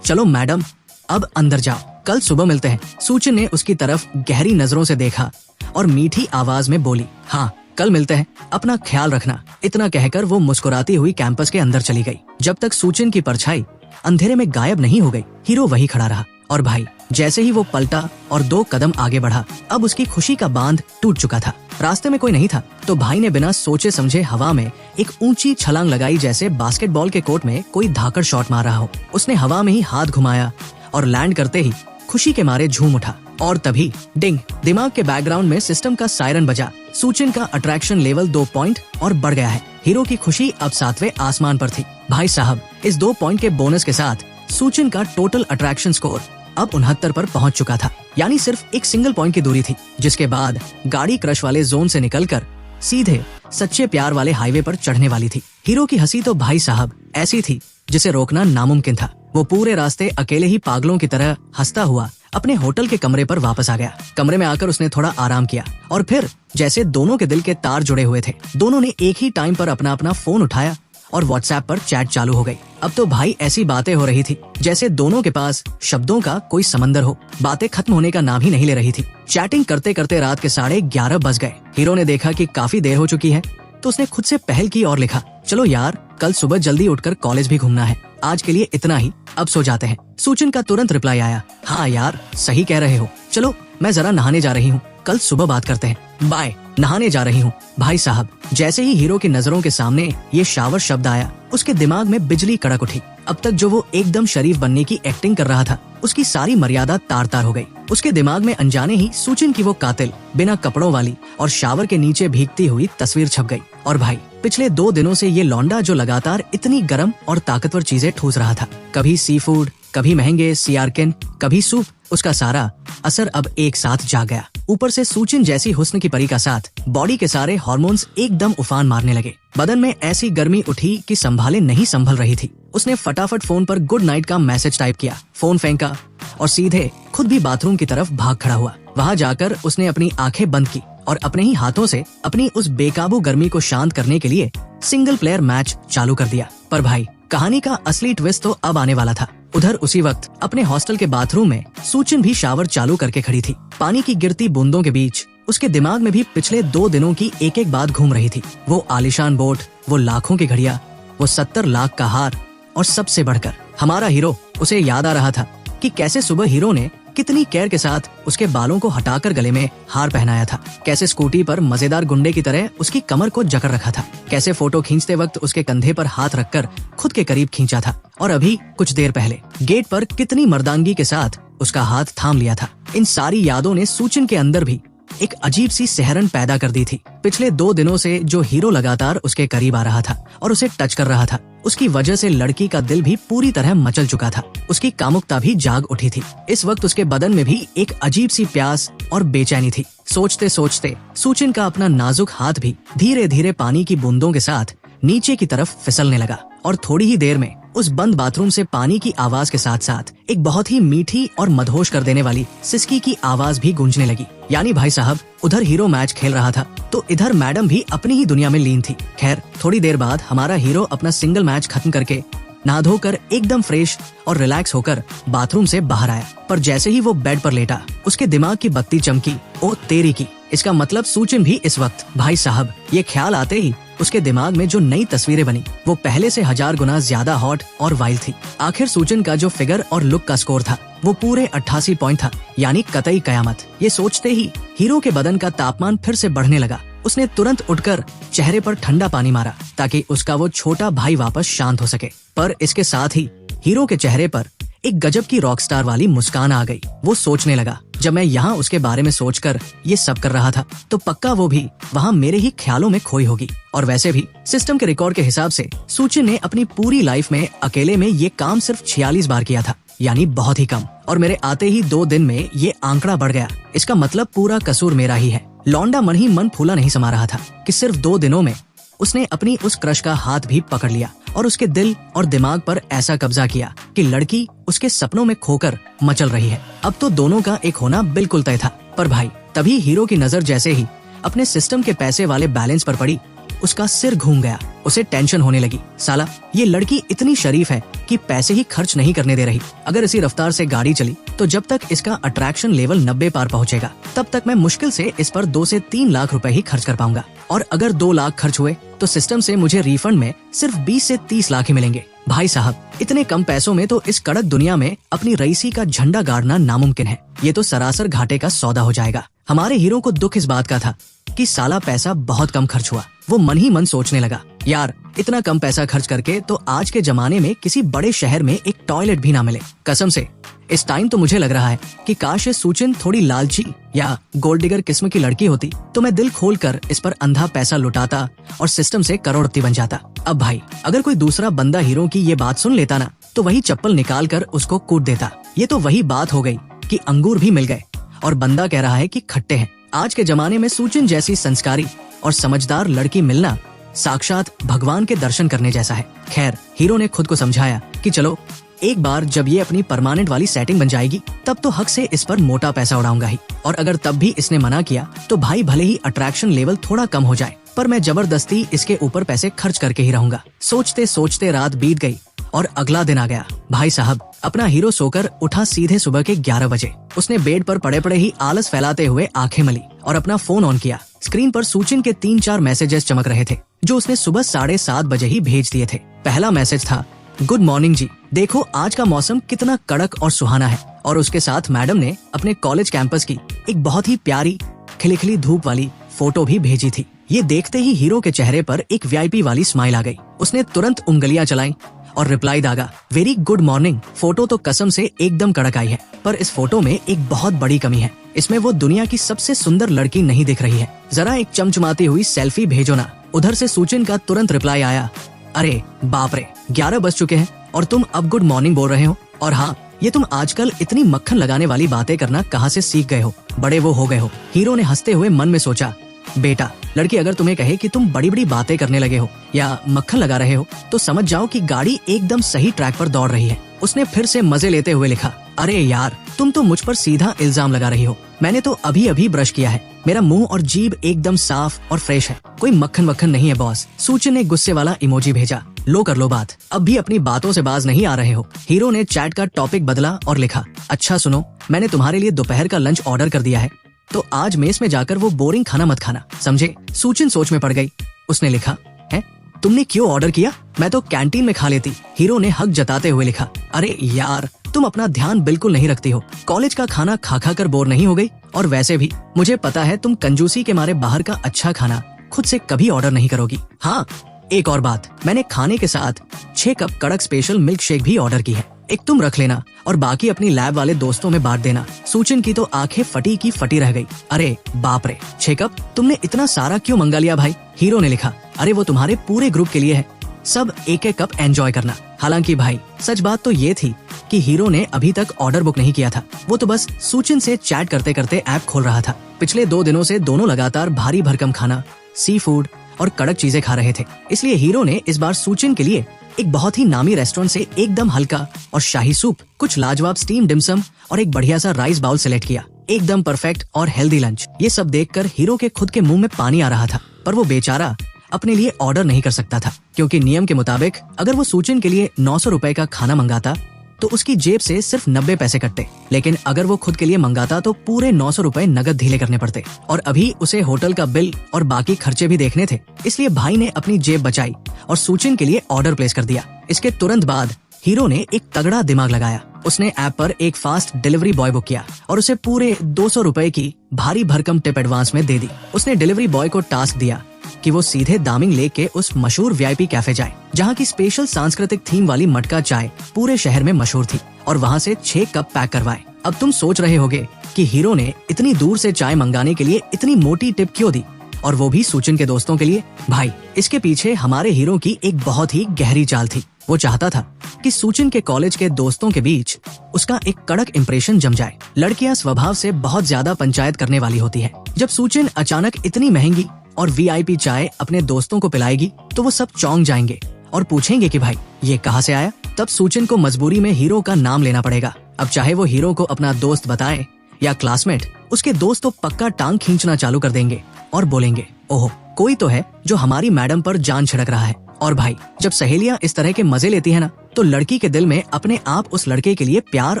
चलो मैडम, अब अंदर जाओ, कल सुबह मिलते हैं। सूचिन ने उसकी तरफ गहरी नजरों से देखा और मीठी आवाज में बोली, हाँ कल मिलते हैं, अपना ख्याल रखना। इतना कहकर वो मुस्कुराती हुई कैंपस के अंदर चली गई। जब तक सूचिन की परछाई अंधेरे में गायब नहीं हो गई, हीरो वही खड़ा रहा। और भाई, जैसे ही वो पलटा और 2 कदम आगे बढ़ा, अब उसकी खुशी का बांध टूट चुका था। रास्ते में कोई नहीं था तो भाई ने बिना सोचे समझे हवा में एक ऊंची छलांग लगाई, जैसे बास्केटबॉल के कोर्ट में कोई धाकड़ शॉट मार रहा हो। उसने हवा में ही हाथ घुमाया और लैंड करते ही खुशी के मारे झूम उठा। और तभी डिंग, दिमाग के बैकग्राउंड में सिस्टम का सायरन बजा। सूचिन का अट्रैक्शन लेवल 2 पॉइंट और बढ़ गया है। हीरो की खुशी अब 7वें आसमान पर थी। भाई साहब, इस 2 पॉइंट के बोनस के साथ सूचिन का टोटल अट्रैक्शन स्कोर अब 69 पर पहुंच चुका था। यानी सिर्फ एक सिंगल पॉइंट की दूरी थी, जिसके बाद गाड़ी क्रश वाले जोन से निकलकर सीधे सच्चे प्यार वाले हाईवे पर चढ़ने वाली थी। हीरो की हंसी तो भाई साहब ऐसी थी जिसे रोकना नामुमकिन था। वो पूरे रास्ते अकेले ही पागलों की तरह हंसता हुआ अपने होटल के कमरे पर वापस आ गया। कमरे में आकर उसने थोड़ा आराम किया और फिर जैसे दोनों के दिल के तार जुड़े हुए थे, दोनों ने एक ही टाइम पर अपना अपना फोन उठाया और व्हाट्सएप पर चैट चालू हो गई। अब तो भाई ऐसी बातें हो रही थी जैसे दोनों के पास शब्दों का कोई समंदर हो। बातें खत्म होने का नाम ही नहीं ले रही थी। चैटिंग करते करते रात के 11:30 बज गए। हीरो ने देखा कि काफी देर हो चुकी है तो उसने खुद से पहल की और लिखा, चलो यार, कल सुबह जल्दी उठकर कॉलेज भी घूमना है। आज के लिए इतना ही, अब सो जाते हैं। सूचिन का तुरंत रिप्लाई आया, हाँ यार, सही कह रहे हो, चलो मैं जरा नहाने जा रही हूँ, कल सुबह बात करते हैं, बाय। नहाने जा रही हूँ। भाई साहब, जैसे ही हीरो की नजरों के सामने ये शावर शब्द आया, उसके दिमाग में बिजली कड़क उठी। अब तक जो वो एकदम शरीफ बनने की एक्टिंग कर रहा था, उसकी सारी मर्यादा तार तार हो गई। उसके दिमाग में अनजाने ही सूचिन की वो कातिल, बिना कपड़ों वाली और शावर के नीचे भीगती हुई तस्वीर छप गई। और भाई, पिछले 2 दिनों से ये लौंडा जो लगातार इतनी गर्म और ताकतवर चीजें ठूस रहा था, कभी सी फूड, कभी महंगे सियारकिन, कभी सूप, उसका सारा असर अब एक साथ जा गया। ऊपर से सूचिन जैसी हुस्न की परी का साथ, बॉडी के सारे हार्मोन्स एकदम उफान मारने लगे। बदन में ऐसी गर्मी उठी कि संभाले नहीं संभल रही थी। उसने फटाफट फोन पर गुड नाइट का मैसेज टाइप किया, फोन फेंका और सीधे खुद भी बाथरूम की तरफ भाग खड़ा हुआ। वहाँ जाकर उसने अपनी आंखें बंद की और अपने ही हाथों से अपनी उस बेकाबू गर्मी को शांत करने के लिए सिंगल प्लेयर मैच चालू कर दिया। पर भाई, कहानी का असली ट्विस्ट तो अब आने वाला था। उधर उसी वक्त अपने हॉस्टल के बाथरूम में सूचिन भी शावर चालू करके खड़ी थी। पानी की गिरती बूंदों के बीच उसके दिमाग में भी पिछले 2 दिनों की एक एक बात घूम रही थी। वो आलिशान बोट, वो लाखों की घड़ियां, वो 70 लाख का हार और सबसे बढ़कर हमारा हीरो। उसे याद आ रहा था कि कैसे सुबह हीरो ने कितनी केयर के साथ उसके बालों को हटाकर गले में हार पहनाया था, कैसे स्कूटी पर मजेदार गुंडे की तरह उसकी कमर को जकड़ रखा था, कैसे फोटो खींचते वक्त उसके कंधे पर हाथ रखकर खुद के करीब खींचा था, और अभी कुछ देर पहले गेट पर कितनी मर्दानगी के साथ उसका हाथ थाम लिया था। इन सारी यादों ने सूचिन के अंदर भी एक अजीब सी सहरन पैदा कर दी थी। पिछले 2 दिनों से जो हीरो लगातार उसके करीब आ रहा था और उसे टच कर रहा था, उसकी वजह से लड़की का दिल भी पूरी तरह मचल चुका था। उसकी कामुकता भी जाग उठी थी। इस वक्त उसके बदन में भी एक अजीब सी प्यास और बेचैनी थी। सोचते सोचते सूचिन का अपना नाजुक हाथ भी धीरे धीरे पानी की बूंदों के साथ नीचे की तरफ फिसलने लगा और थोड़ी ही देर में उस बंद बाथरूम से पानी की आवाज के साथ साथ एक बहुत ही मीठी और मदहोश कर देने वाली सिसकी की आवाज भी गूंजने लगी। यानी भाई साहब, उधर हीरो मैच खेल रहा था तो इधर मैडम भी अपनी ही दुनिया में लीन थी। खैर, थोड़ी देर बाद हमारा हीरो अपना सिंगल मैच खत्म करके नहा धोकर एकदम फ्रेश और रिलैक्स होकर बाथरूम से बाहर आया। पर जैसे ही वो बेड पर लेटा, उसके दिमाग की बत्ती चमकी, ओ तेरी की। इसका मतलब सूचिन भी इस वक्त, भाई साहब, ये ख्याल आते ही उसके दिमाग में जो नई तस्वीरें बनी वो पहले से 1000 गुना ज्यादा हॉट और वाइल्ड थी। आखिर सूचिन का जो फिगर और लुक का स्कोर था वो पूरे 88 पॉइंट था, यानी कतई कयामत। ये सोचते ही हीरो के बदन का तापमान फिर से बढ़ने लगा। उसने तुरंत उठकर चेहरे पर ठंडा पानी मारा ताकि उसका वो छोटा भाई वापस शांत हो सके। पर इसके साथ ही हीरो के चेहरे पर एक गजब की रॉकस्टार वाली मुस्कान आ गई। वो सोचने लगा, जब मैं यहाँ उसके बारे में सोचकर ये सब कर रहा था तो पक्का वो भी वहाँ मेरे ही ख्यालों में खोई होगी। और वैसे भी सिस्टम के रिकॉर्ड के हिसाब से सुचिन ने अपनी पूरी लाइफ में अकेले में ये काम सिर्फ 46 बार किया था, यानी बहुत ही कम। और मेरे आते ही 2 दिन में ये आंकड़ा बढ़ गया। इसका मतलब पूरा कसूर मेरा ही है। लौंडा मन ही मन फूला नहीं समा रहा था कि सिर्फ 2 दिनों में उसने अपनी उस क्रश का हाथ भी पकड़ लिया और उसके दिल और दिमाग पर ऐसा कब्जा किया कि लड़की उसके सपनों में खोकर मचल रही है। अब तो दोनों का एक होना बिल्कुल तय था। पर भाई, तभी हीरो की नजर जैसे ही अपने सिस्टम के पैसे वाले बैलेंस पर पड़ी, उसका सिर घूम गया। उसे टेंशन होने लगी। साला, ये लड़की इतनी शरीफ है कि पैसे ही खर्च नहीं करने दे रही। अगर इसी रफ्तार से गाड़ी चली तो जब तक इसका अट्रैक्शन लेवल 90 पार पहुंचेगा तब तक मैं मुश्किल से इस पर 2 से 3 लाख रुपए ही खर्च कर पाऊंगा। और अगर 2 लाख खर्च हुए तो सिस्टम से मुझे रिफंड में सिर्फ 20 से 30 लाख ही मिलेंगे। भाई साहब, इतने कम पैसों में तो इस कड़क दुनिया में अपनी रईसी का झंडा गाड़ना नामुमकिन है। ये तो सरासर घाटे का सौदा हो जाएगा। हमारे हीरो को दुख इस बात का था कि साला पैसा बहुत कम खर्च हुआ। वो मन ही मन सोचने लगा, यार इतना कम पैसा खर्च करके तो आज के जमाने में किसी बड़े शहर में एक टॉयलेट भी ना मिले। कसम से इस टाइम तो मुझे लग रहा है कि काश ये सुचिन थोड़ी लालची या गोल्ड डिगर किस्म की लड़की होती तो मैं दिल खोलकर इस पर अंधा पैसा लुटाता और सिस्टम से करोड़पति बन जाता। अब भाई, अगर कोई दूसरा बंदा हीरो की ये बात सुन लेता ना तो वही चप्पल निकाल कर उसको कूट देता। ये तो वही बात हो गई कि अंगूर भी मिल गए और बंदा कह रहा है कि खट्टे हैं। आज के जमाने में सुचिन जैसी संस्कारी और समझदार लड़की मिलना साक्षात भगवान के दर्शन करने जैसा है। खैर, हीरो ने खुद को समझाया कि चलो एक बार जब ये अपनी परमानेंट वाली सेटिंग बन जाएगी तब तो हक से इस पर मोटा पैसा उड़ाऊंगा ही। और अगर तब भी इसने मना किया तो भाई भले ही अट्रैक्शन लेवल थोड़ा कम हो जाए पर मैं जबरदस्ती इसके ऊपर पैसे खर्च करके ही रहूंगा। सोचते सोचते रात बीत गई और अगला दिन आ गया। भाई साहब, अपना हीरो सोकर उठा सीधे सुबह के 11 बजे। उसने बेड पर पड़े पड़े ही आलस फैलाते हुए आंखें मली और अपना फोन ऑन किया। स्क्रीन पर सुचिन के 3-4 मैसेजेस चमक रहे थे जो उसने सुबह 7:30 बजे ही भेज दिए थे। पहला मैसेज था, गुड मॉर्निंग जी, देखो आज का मौसम कितना कड़क और सुहाना है। और उसके साथ मैडम ने अपने कॉलेज कैंपस की एक बहुत ही प्यारी खिली धूप वाली फोटो भी भेजी थी। ये देखते ही हीरो के चेहरे पर एक वीआईपी वाली स्माइल आ गई। उसने तुरंत उंगलियां चलाई और रिप्लाई दागा, वेरी गुड मॉर्निंग। फोटो तो कसम से एकदम कड़क आई है, पर इस फोटो में एक बहुत बड़ी कमी है। इसमें वो दुनिया की सबसे सुंदर लड़की नहीं दिख रही है। जरा एक चमचमाती हुई सेल्फी भेजो ना। उधर से सुचिन का तुरंत रिप्लाई आया, अरे बाप रे, 11 बज चुके हैं और तुम अब गुड मॉर्निंग बोल रहे हो। और हाँ, ये तुम आजकल इतनी मक्खन लगाने वाली बातें करना कहाँ से सीख गए हो? बड़े वो हो गए हो। हीरो ने हंसते हुए मन में सोचा, बेटा, लड़की अगर तुम्हें कहे कि तुम बड़ी बड़ी बातें करने लगे हो या मक्खन लगा रहे हो तो समझ जाओ कि गाड़ी एकदम सही ट्रैक पर दौड़ रही है। उसने फिर से मजे लेते हुए लिखा, अरे यार, तुम तो मुझ पर सीधा इल्जाम लगा रही हो। मैंने तो अभी अभी ब्रश किया है। मेरा मुंह और जीभ एकदम साफ और फ्रेश है। कोई मक्खन वक्खन नहीं है बॉस। सुचिन ने गुस्से वाला इमोजी भेजा। लो कर लो बात, अब भी अपनी बातों से बाज नहीं आ रहे हो। हीरो ने चैट का टॉपिक बदला और लिखा, अच्छा सुनो, मैंने तुम्हारे लिए दोपहर का लंच ऑर्डर कर दिया है तो आज मेस में जाकर वो बोरिंग खाना मत खाना, समझे? सुचिन सोच में पड़ गई। उसने लिखा, है तुमने क्यों ऑर्डर किया? मैं तो कैंटीन में खा लेती। हीरो ने हक जताते हुए लिखा, अरे यार, तुम अपना ध्यान बिल्कुल नहीं रखती हो। कॉलेज का खाना खा खा कर बोर नहीं हो गई? और वैसे भी मुझे पता है तुम कंजूसी के मारे बाहर का अच्छा खाना खुद से कभी ऑर्डर नहीं करोगी। हाँ, एक और बात, मैंने खाने के साथ 6 कप कड़क स्पेशल मिल्क शेक भी ऑर्डर की है। एक तुम रख लेना और बाकी अपनी लैब वाले दोस्तों में बांट देना। सुचिन की तो आंखें फटी की फटी रह गई। अरे बाप रे, 6 कप? तुमने इतना सारा क्यों मंगा लिया भाई? हीरो ने लिखा, अरे वो तुम्हारे पूरे ग्रुप के लिए है, सब एक एक कप एंजॉय करना। हालांकि भाई, सच बात तो ये थी कि हीरो ने अभी तक ऑर्डर बुक नहीं किया था। वो तो बस सुचिन से चैट करते करते ऐप खोल रहा था। पिछले 2 दिनों से दोनों लगातार भारी भरकम खाना, सी फूड और कड़क चीजें खा रहे थे। इसलिए हीरो ने इस बार सुचिन के लिए एक बहुत ही नामी रेस्टोरेंट से एकदम हल्का और शाही सूप, कुछ लाजवाब स्टीम डिमसम और एक बढ़िया सा राइस बाउल सेलेक्ट किया। एकदम परफेक्ट और हेल्दी लंच। ये सब देखकर हीरो के खुद के मुंह में पानी आ रहा था, पर वो बेचारा अपने लिए ऑर्डर नहीं कर सकता था क्योंकि नियम के मुताबिक अगर वो सुचिन के लिए 900 रुपए का खाना मंगाता तो उसकी जेब से सिर्फ 90 पैसे कटते, लेकिन अगर वो खुद के लिए मंगाता तो पूरे 900 रुपए नगद ढीले करने पड़ते। और अभी उसे होटल का बिल और बाकी खर्चे भी देखने थे। इसलिए भाई ने अपनी जेब बचाई और सुचिन के लिए ऑर्डर प्लेस कर दिया। इसके तुरंत बाद हीरो ने एक तगड़ा दिमाग लगाया। उसने ऐप पर एक फास्ट डिलीवरी बॉय बुक किया और उसे पूरे 200 रुपए की भारी भरकम टिप एडवांस में दे दी। उसने डिलीवरी बॉय को टास्क दिया कि वो सीधे दामिंग लेक के उस मशहूर वीआईपी कैफे जाए जहाँ की स्पेशल सांस्कृतिक थीम वाली मटका चाय पूरे शहर में मशहूर थी और वहाँ से 6 कप पैक करवाए। अब तुम सोच रहे होगे कि हीरो ने इतनी दूर से चाय मंगाने के लिए इतनी मोटी टिप क्यों दी, और वो भी सूचिन के दोस्तों के लिए। भाई, इसके पीछे हमारे हीरो की एक बहुत ही गहरी चाल थी। वो चाहता था कि सूचिन के कॉलेज के दोस्तों के बीच उसका एक कड़क इंप्रेशन जम जाए। लड़कियां स्वभाव से बहुत ज्यादा पंचायत करने वाली होती है। जब सूचिन अचानक इतनी महंगी और वीआईपी चाय अपने दोस्तों को पिलाएगी तो वो सब चौंक जाएंगे और पूछेंगे कि भाई ये कहाँ से आया। तब सूचिन को मजबूरी में हीरो का नाम लेना पड़ेगा। अब चाहे वो हीरो को अपना दोस्त बताए या क्लासमेट, उसके दोस्त तो पक्का टांग खींचना चालू कर देंगे और बोलेंगे, ओह कोई तो है जो हमारी मैडम पर जान छिड़क रहा है। और भाई, जब सहेलियां इस तरह के मजे लेती है ना, तो लड़की के दिल में अपने आप उस लड़के के लिए प्यार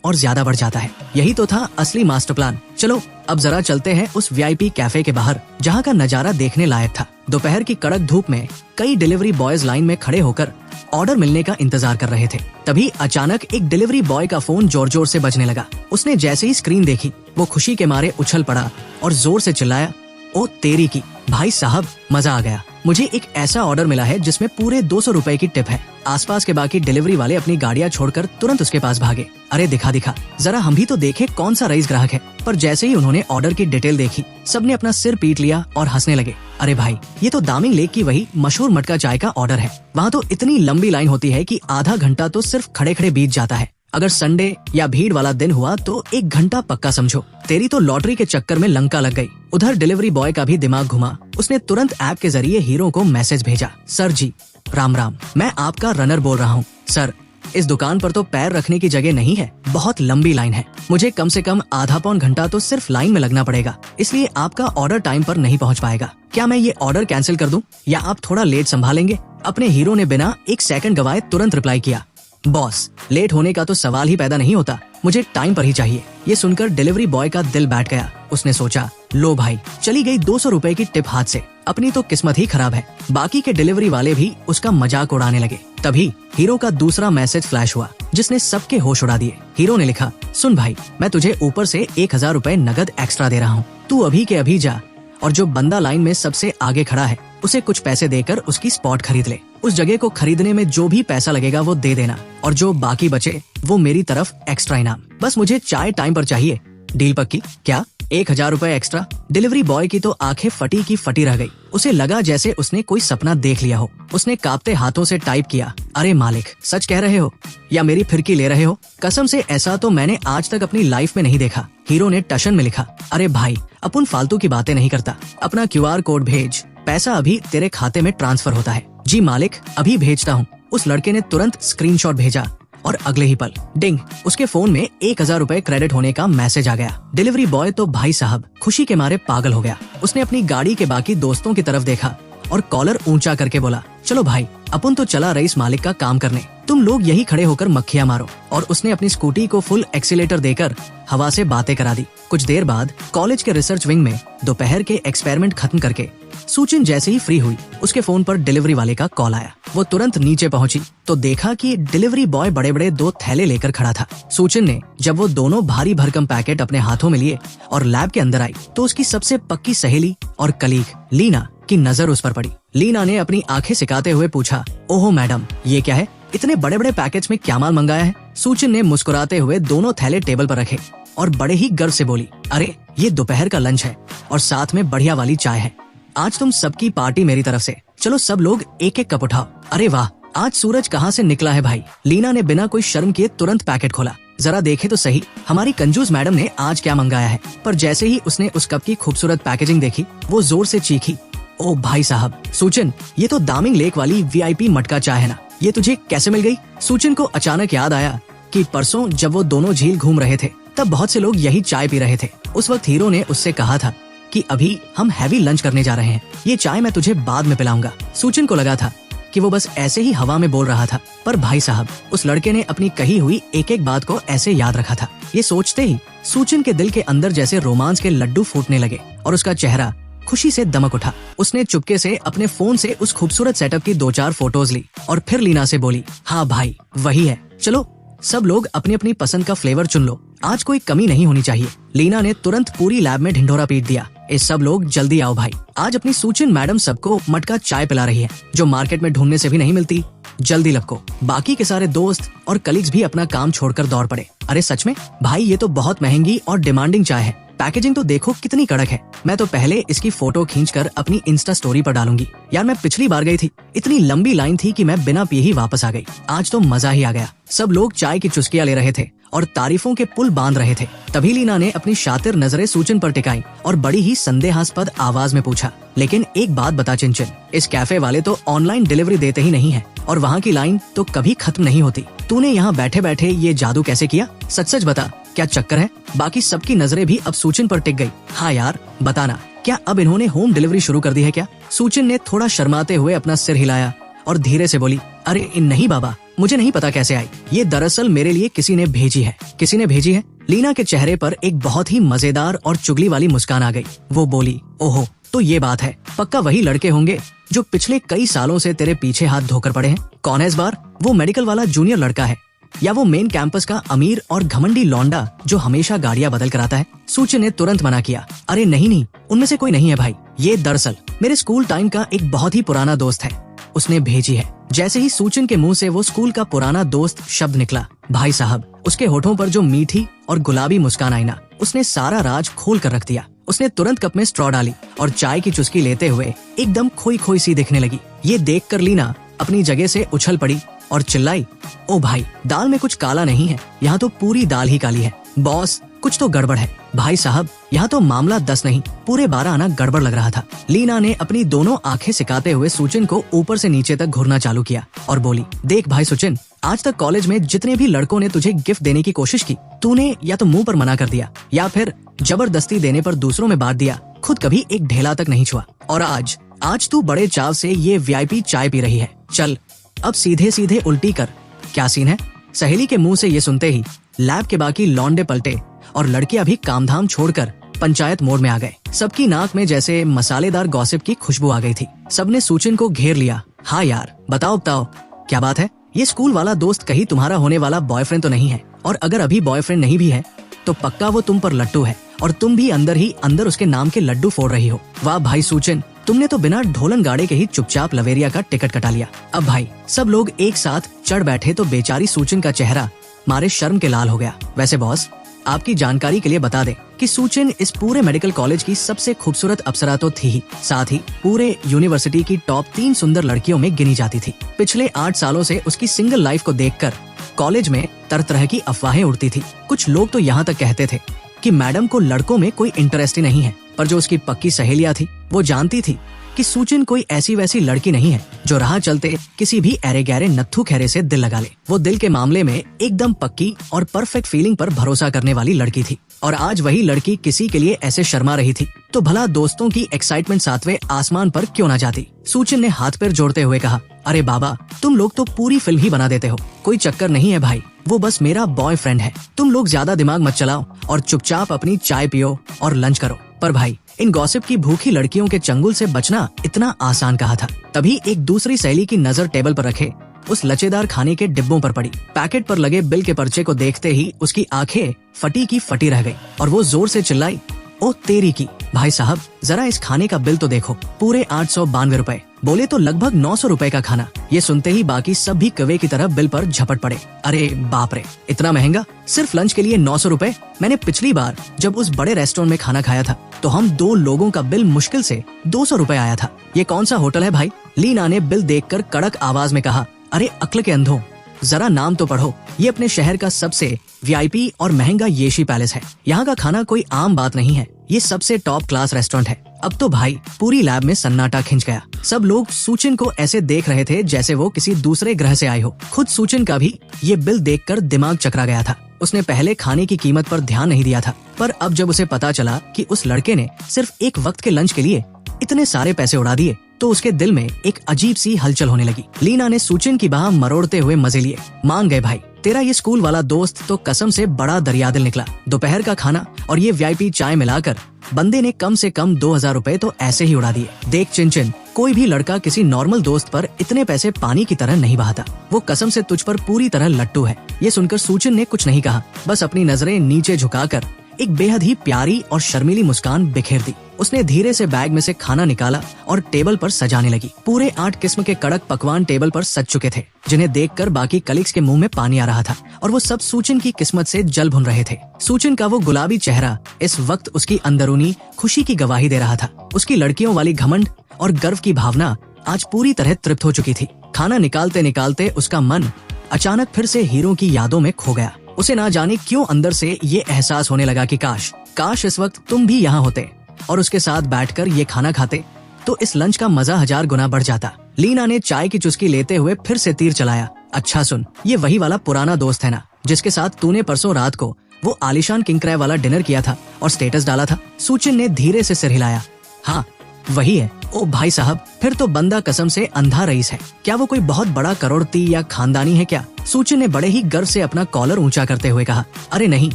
और ज्यादा बढ़ जाता है। यही तो था असली मास्टर प्लान। चलो अब जरा चलते हैं उस वीआईपी कैफे के बाहर, जहाँ का नजारा देखने लायक था। दोपहर की कड़क धूप में कई डिलीवरी बॉयज लाइन में खड़े होकर ऑर्डर मिलने का इंतजार कर रहे थे। तभी अचानक एक डिलीवरी बॉय का फोन जोर जोर से बजने लगा। उसने जैसे ही स्क्रीन देखी, वो खुशी के मारे उछल पड़ा और जोर से चिल्लाया, ओ तेरी की, भाई साहब मजा आ गया। मुझे एक ऐसा ऑर्डर मिला है जिसमें पूरे 200 रुपए की टिप है। आसपास के बाकी डिलीवरी वाले अपनी गाड़ियां छोड़कर तुरंत उसके पास भागे। अरे दिखा दिखा, जरा हम भी तो देखें कौन सा रईस ग्राहक है। पर जैसे ही उन्होंने ऑर्डर की डिटेल देखी, सबने अपना सिर पीट लिया और हंसने लगे। अरे भाई, ये तो दामिंग लेक की वही मशहूर मटका चाय का ऑर्डर है। वहाँ तो इतनी लंबी लाइन होती है कि आधा घंटा तो सिर्फ खड़े खड़े बीत जाता है। अगर संडे या भीड़ वाला दिन हुआ तो 1 घंटा पक्का समझो। तेरी तो लॉटरी के चक्कर में लंका लग गई। उधर डिलीवरी बॉय का भी दिमाग घुमा। उसने तुरंत ऐप के जरिए हीरो को मैसेज भेजा, सर जी राम राम, मैं आपका रनर बोल रहा हूँ। सर, इस दुकान पर तो पैर रखने की जगह नहीं है, बहुत लंबी लाइन है। मुझे कम से कम आधा पौन घंटा तो सिर्फ लाइन में लगना पड़ेगा, इसलिए आपका ऑर्डर टाइम पर नहीं पहुँच पाएगा। क्या मैं ये ऑर्डर कैंसिल कर दूं या आप थोड़ा लेट संभालेंगे? अपने हीरो ने बिना 1 सेकंड गवाए तुरंत रिप्लाई किया, बॉस लेट होने का तो सवाल ही पैदा नहीं होता, मुझे टाइम पर ही चाहिए। ये सुनकर डिलीवरी बॉय का दिल बैठ गया। उसने सोचा, लो भाई, चली गई 200 रुपए की टिप हाथ से। अपनी तो किस्मत ही खराब है। बाकी के डिलीवरी वाले भी उसका मजाक उड़ाने लगे। तभी हीरो का दूसरा मैसेज फ्लैश हुआ, जिसने सबके होश उड़ा दिए। हीरो ने लिखा, सुन भाई, मैं तुझे ऊपर से 1000 रुपए नगद एक्स्ट्रा दे रहा हूँ। तू अभी के अभी जा और जो बंदा लाइन में सबसे आगे खड़ा है उसे कुछ पैसे देकर उसकी स्पॉट खरीद ले। उस जगह को खरीदने में जो भी पैसा लगेगा वो दे देना, और जो बाकी बचे वो मेरी तरफ एक्स्ट्रा इनाम। बस मुझे चाय टाइम पर चाहिए। डील पक्की? क्या 1000 रुपए एक्स्ट्रा? डिलीवरी बॉय की तो आंखें फटी की फटी रह गई। उसे लगा जैसे उसने कोई सपना देख लिया हो। उसने कांपते हाथों से टाइप किया, अरे मालिक, सच कह रहे हो या मेरी फिरकी ले रहे हो? कसम से ऐसा तो मैंने आज तक अपनी लाइफ में नहीं देखा। हीरो ने टशन में लिखा, अरे भाई, अपन फालतू की बातें नहीं करता, अपना QR कोड भेज, पैसा अभी तेरे खाते में ट्रांसफर होता है। जी मालिक, अभी भेजता हूँ। उस लड़के ने तुरंत स्क्रीनशॉट भेजा और अगले ही पल डिंग, उसके फोन में 1000 रुपए क्रेडिट होने का मैसेज आ गया। डिलीवरी बॉय तो भाई साहब खुशी के मारे पागल हो गया। उसने अपनी गाड़ी के बाकी दोस्तों की तरफ देखा और कॉलर ऊंचा करके बोला, चलो भाई, अपन तो चला रईस मालिक का काम करने, तुम लोग यही खड़े होकर मक्खियां मारो। और उसने अपनी स्कूटी को फुल एक्सीलेटर देकर हवा से बातें करा दी। कुछ देर बाद कॉलेज के रिसर्च विंग में दोपहर के एक्सपेरिमेंट खत्म करके सूचिन जैसे ही फ्री हुई, उसके फोन पर डिलीवरी वाले का कॉल आया। वो तुरंत नीचे पहुंची तो देखा कि डिलीवरी बॉय बड़े बड़े 2 थैले लेकर खड़ा था। सूचिन ने जब वो दोनों भारी भरकम पैकेट अपने हाथों में लिए और लैब के अंदर आई तो उसकी सबसे पक्की सहेली और कलीग लीना की नजर उस पर पड़ी। लीना ने अपनी आंखें सिकाते हुए पूछा, ओहो मैडम, ये क्या है? इतने बड़े बड़े पैकेट्स में क्या माल मंगाया है? सूचिन ने मुस्कुराते हुए दोनों थैले टेबल पर रखे और बड़े ही गर्व से बोली, अरे ये दोपहर का लंच है और साथ में बढ़िया वाली चाय है। आज तुम सबकी पार्टी मेरी तरफ से, चलो सब लोग 1-1 कप उठाओ। अरे वाह, आज सूरज कहाँ से निकला है भाई। लीना ने बिना कोई शर्म किए तुरंत पैकेट खोला। जरा देखे तो सही हमारी कंजूस मैडम ने आज क्या मंगाया है। पर जैसे ही उसने उस कप की खूबसूरत पैकेजिंग देखी, वो जोर से चीखी, ओ भाई साहब, सूचिन, ये तो दामिंग लेक वाली VIP मटका चाय है ना, ये तुझे कैसे मिल गई? सूचिन को अचानक याद आया कि परसों जब वो दोनों झील घूम रहे थे तब बहुत से लोग यही चाय पी रहे थे। उस वक्त हीरो ने उससे कहा था कि अभी हम हैवी लंच करने जा रहे हैं, ये चाय मैं तुझे बाद में पिलाऊंगा। सूचिन को लगा था कि वो बस ऐसे ही हवा में बोल रहा था, पर भाई साहब, उस लड़के ने अपनी कही हुई एक बात को ऐसे याद रखा था। ये सोचते ही सूचिन के दिल के अंदर जैसे रोमांस के लड्डू फूटने लगे और उसका चेहरा खुशी से दमक उठा। उसने चुपके से अपने फोन से उस खूबसूरत सेटअप की 2-4 फोटोज ली और फिर लीना से बोली, हाँ भाई, वही है, चलो सब लोग अपनी अपनी पसंद का फ्लेवर चुन लो, आज कोई कमी नहीं होनी चाहिए। लीना ने तुरंत पूरी लैब में ढिंढोरा पीट दिया, ये सब लोग जल्दी आओ भाई, आज अपनी सूचिन मैडम सबको मटका चाय पिला रही है, जो मार्केट में ढूंढने से भी नहीं मिलती। जल्दी लपको। बाकी के सारे दोस्त और कलीग्स भी अपना काम छोड़कर दौड़ पड़े। अरे सच में भाई, ये तो बहुत महंगी और डिमांडिंग चाय है। पैकेजिंग तो देखो कितनी कड़क है। मैं तो पहले इसकी फोटो खींचकर अपनी इंस्टा स्टोरी पर डालूंगी। यार मैं पिछली बार गई थी, इतनी लंबी लाइन थी कि मैं बिना पिए ही वापस आ गई। आज तो मजा ही आ गया। सब लोग चाय की चुस्कियां ले रहे थे और तारीफों के पुल बांध रहे थे। तभी लीना ने अपनी शातिर नजरें सूचन पर टिकाई और बड़ी ही संदेहास्पद आवाज में पूछा, लेकिन एक बात बता चिंचिन, इस कैफे वाले तो ऑनलाइन डिलीवरी देते ही नहीं है और वहाँ की लाइन तो कभी खत्म नहीं होती। तूने यहाँ बैठे बैठे ये जादू कैसे किया? सच सच बता, क्या चक्कर है? बाकी सबकी नजरें भी अब सूचन पर टिक गई। हाँ यार बताना, क्या अब इन्होंने होम डिलीवरी शुरू कर दी है क्या? सूचन ने थोड़ा शर्माते हुए अपना सिर हिलाया और धीरे से बोली, अरे नहीं बाबा, मुझे नहीं पता कैसे आई। ये दरअसल मेरे लिए किसी ने भेजी है। किसी ने भेजी है? लीना के चेहरे पर एक बहुत ही मजेदार और चुगली वाली मुस्कान आ गई। वो बोली, ओहो तो ये बात है, पक्का वही लड़के होंगे जो पिछले कई सालों से तेरे पीछे हाथ धोकर पड़े हैं। कौन है इस बार? वो मेडिकल वाला जूनियर लड़का है या वो मेन कैंपस का अमीर और घमंडी लौंडा जो हमेशा गाड़ियां बदल कर आता है? सूचन ने तुरंत मना किया, अरे नहीं, उनमें से कोई नहीं है भाई। ये दरअसल मेरे स्कूल टाइम का एक बहुत ही पुराना दोस्त है, उसने भेजी है। जैसे ही सूचन के मुंह से वो स्कूल का पुराना दोस्त शब्द निकला, भाई साहब उसके होठों पर जो मीठी और गुलाबी मुस्कान आई ना, उसने सारा राज खोल कर रख दिया। उसने तुरंत कप में स्ट्रॉ डाली और चाय की चुस्की लेते हुए एकदम खोई खोई सी दिखने लगी। ये देख कर लीना अपनी जगह से उछल पड़ी और चिल्लाई, ओ भाई दाल में कुछ काला नहीं है, यहाँ तो पूरी दाल ही काली है। बॉस कुछ तो गड़बड़ है। भाई साहब यहाँ तो मामला 10 नहीं पूरे 12 आना गड़बड़ लग रहा था। लीना ने अपनी दोनों आंखें सिकाते हुए सूचन को ऊपर से नीचे तक घूरना चालू किया और बोली, देख भाई सुचिन, आज तक कॉलेज में जितने भी लड़कों ने तुझे गिफ्ट देने की कोशिश की, तूने या तो मुंह पर मना कर दिया या फिर जबरदस्ती देने पर दूसरों में बांट दिया, खुद कभी एक ढेला तक नहीं छुआ। और आज तू बड़े चाव से ये VIP चाय पी रही है। चल अब सीधे सीधे उल्टी कर। क्या सीन है? सहेली के मुंह से ये सुनते ही लैब के बाकी लौंडे पलटे और लड़कियां भी कामधाम छोड़कर पंचायत मोड में आ गए। सबकी नाक में जैसे मसालेदार गॉसिप की खुशबू आ गई थी। सबने सूचन को घेर लिया। हाँ यार बताओ क्या बात है? ये स्कूल वाला दोस्त कहीं तुम्हारा होने वाला बॉयफ्रेंड तो नहीं है? और अगर अभी बॉयफ्रेंड नहीं भी है तो पक्का वो तुम पर लट्टू है और तुम भी अंदर ही अंदर उसके नाम के लड्डू फोड़ रही हो। वाह भाई सूचन, तुमने तो बिना ढोलन गाड़े के ही चुपचाप लवेरिया का टिकट कटा लिया। अब भाई सब लोग एक साथ चढ़ बैठे तो बेचारी सूचन का चेहरा मारे शर्म के लाल हो गया। वैसे बॉस, आपकी जानकारी के लिए बता दें कि सूचन इस पूरे मेडिकल कॉलेज की सबसे खूबसूरत अप्सरा तो थी ही, साथ ही पूरे यूनिवर्सिटी की टॉप 3 सुंदर लड़कियों में गिनी जाती थी। पिछले 8 सालों से उसकी सिंगल लाइफ को देखकर कॉलेज में तरह तरह की अफवाहें उड़ती थी। कुछ लोग तो यहाँ तक कहते थे कि मैडम को लड़कों में कोई इंटरेस्ट ही नहीं है, पर जो उसकी पक्की सहेलियां थी वो जानती थी कि सूचन कोई ऐसी वैसी लड़की नहीं है जो राह चलते किसी भी ऐरे गैरे नत्थु खैरे से दिल लगा ले। वो दिल के मामले में एकदम पक्की और परफेक्ट फीलिंग पर भरोसा करने वाली लड़की थी। और आज वही लड़की किसी के लिए ऐसे शर्मा रही थी तो भला दोस्तों की एक्साइटमेंट 7वें आसमान पर क्यों ना जाती। सूचन ने हाथ पैर जोड़ते हुए कहा, अरे बाबा तुम लोग तो पूरी फिल्म ही बना देते हो। कोई चक्कर नहीं है भाई, वो बस मेरा बॉयफ्रेंड है। तुम लोग ज्यादा दिमाग मत चलाओ और चुपचाप अपनी चाय पियो और लंच करो। पर भाई इन गॉसिप की भूखी लड़कियों के चंगुल से बचना इतना आसान कहा था। तभी एक दूसरी सहेली की नजर टेबल पर रखे उस लचेदार खाने के डिब्बों पर पड़ी। पैकेट पर लगे बिल के पर्चे को देखते ही उसकी आंखें फटी की फटी रह गई और वो जोर से चिल्लाई, ओ तेरी की, भाई साहब जरा इस खाने का बिल तो देखो, पूरे 892 रुपए, बोले तो लगभग 900 रुपए का खाना। ये सुनते ही बाकी सब भी कवे की तरह बिल पर झपट पड़े। अरे बाप रे, इतना महंगा? सिर्फ लंच के लिए 900 रुपए? मैंने पिछली बार जब उस बड़े रेस्टोरेंट में खाना खाया था तो हम 2 लोगों का बिल मुश्किल से 200 रुपए आया था। ये कौन सा होटल है भाई? लीना ने बिल देखकर कड़क आवाज में कहा, अरे अक्ल के अंधों, जरा नाम तो पढ़ो। ये अपने शहर का सबसे VIP और महंगा येशी पैलेस है। यहाँ का खाना कोई आम बात नहीं है, ये सबसे टॉप क्लास रेस्टोरेंट है। अब तो भाई पूरी लैब में सन्नाटा खिंच गया। सब लोग सूचन को ऐसे देख रहे थे जैसे वो किसी दूसरे ग्रह से आई हो। खुद सूचन का भी ये बिल देखकर दिमाग चकरा गया था। उसने पहले खाने की कीमत पर ध्यान नहीं दिया था, पर अब जब उसे पता चला कि उस लड़के ने सिर्फ एक वक्त के लंच के लिए इतने सारे पैसे उड़ा दिए तो उसके दिल में एक अजीब सी हलचल होने लगी। लीना ने सूचन की बाह मरोड़ते हुए मजे लिए। मान गए भाई, तेरा ये स्कूल वाला दोस्त तो कसम से बड़ा दरियादिल निकला। दोपहर का खाना और ये VIP चाय मिलाकर बंदे ने कम से कम 2000 रुपए तो ऐसे ही उड़ा दिए। देख चिंचिन, कोई भी लड़का किसी नॉर्मल दोस्त पर इतने पैसे पानी की तरह नहीं बहाता। वो कसम से तुझ पर पूरी तरह लट्टू है। ये सुनकर सूचन ने कुछ नहीं कहा, बस अपनी नजरें नीचे झुकाकर एक बेहद ही प्यारी और शर्मीली मुस्कान बिखेर दी। उसने धीरे से बैग में से खाना निकाला और टेबल पर सजाने लगी। पूरे 8 किस्म के कड़क पकवान टेबल पर सज चुके थे, जिन्हें देखकर बाकी कलीग्स के मुंह में पानी आ रहा था और वो सब सूचिन की किस्मत से जल भुन रहे थे। सूचिन का वो गुलाबी चेहरा इस वक्त उसकी अंदरूनी खुशी की गवाही दे रहा था। उसकी लड़कियों वाली घमंड और गर्व की भावना आज पूरी तरह तृप्त हो चुकी थी। खाना निकालते निकालते उसका मन अचानक फिर से हीरो की यादों में खो गया। उसे ना जाने क्यों अंदर से ये एहसास होने लगा कि काश इस वक्त तुम भी यहाँ होते और उसके साथ बैठकर ये खाना खाते तो इस लंच का मजा 1000 गुना बढ़ जाता। लीना ने चाय की चुस्की लेते हुए फिर से तीर चलाया। अच्छा सुन, ये वही वाला पुराना दोस्त है ना, जिसके साथ तूने परसों रात को वो आलिशान किंग क्रैब वाला डिनर किया था और स्टेटस डाला था? सूचिन ने धीरे से सिर हिलाया। हाँ वही है। ओ भाई साहब, फिर तो बंदा कसम से अंधा रईस है। क्या वो कोई बहुत बड़ा करोड़पति या खानदानी है क्या? सूचिन ने बड़े ही गर्व से अपना कॉलर ऊंचा करते हुए कहा। अरे नहीं,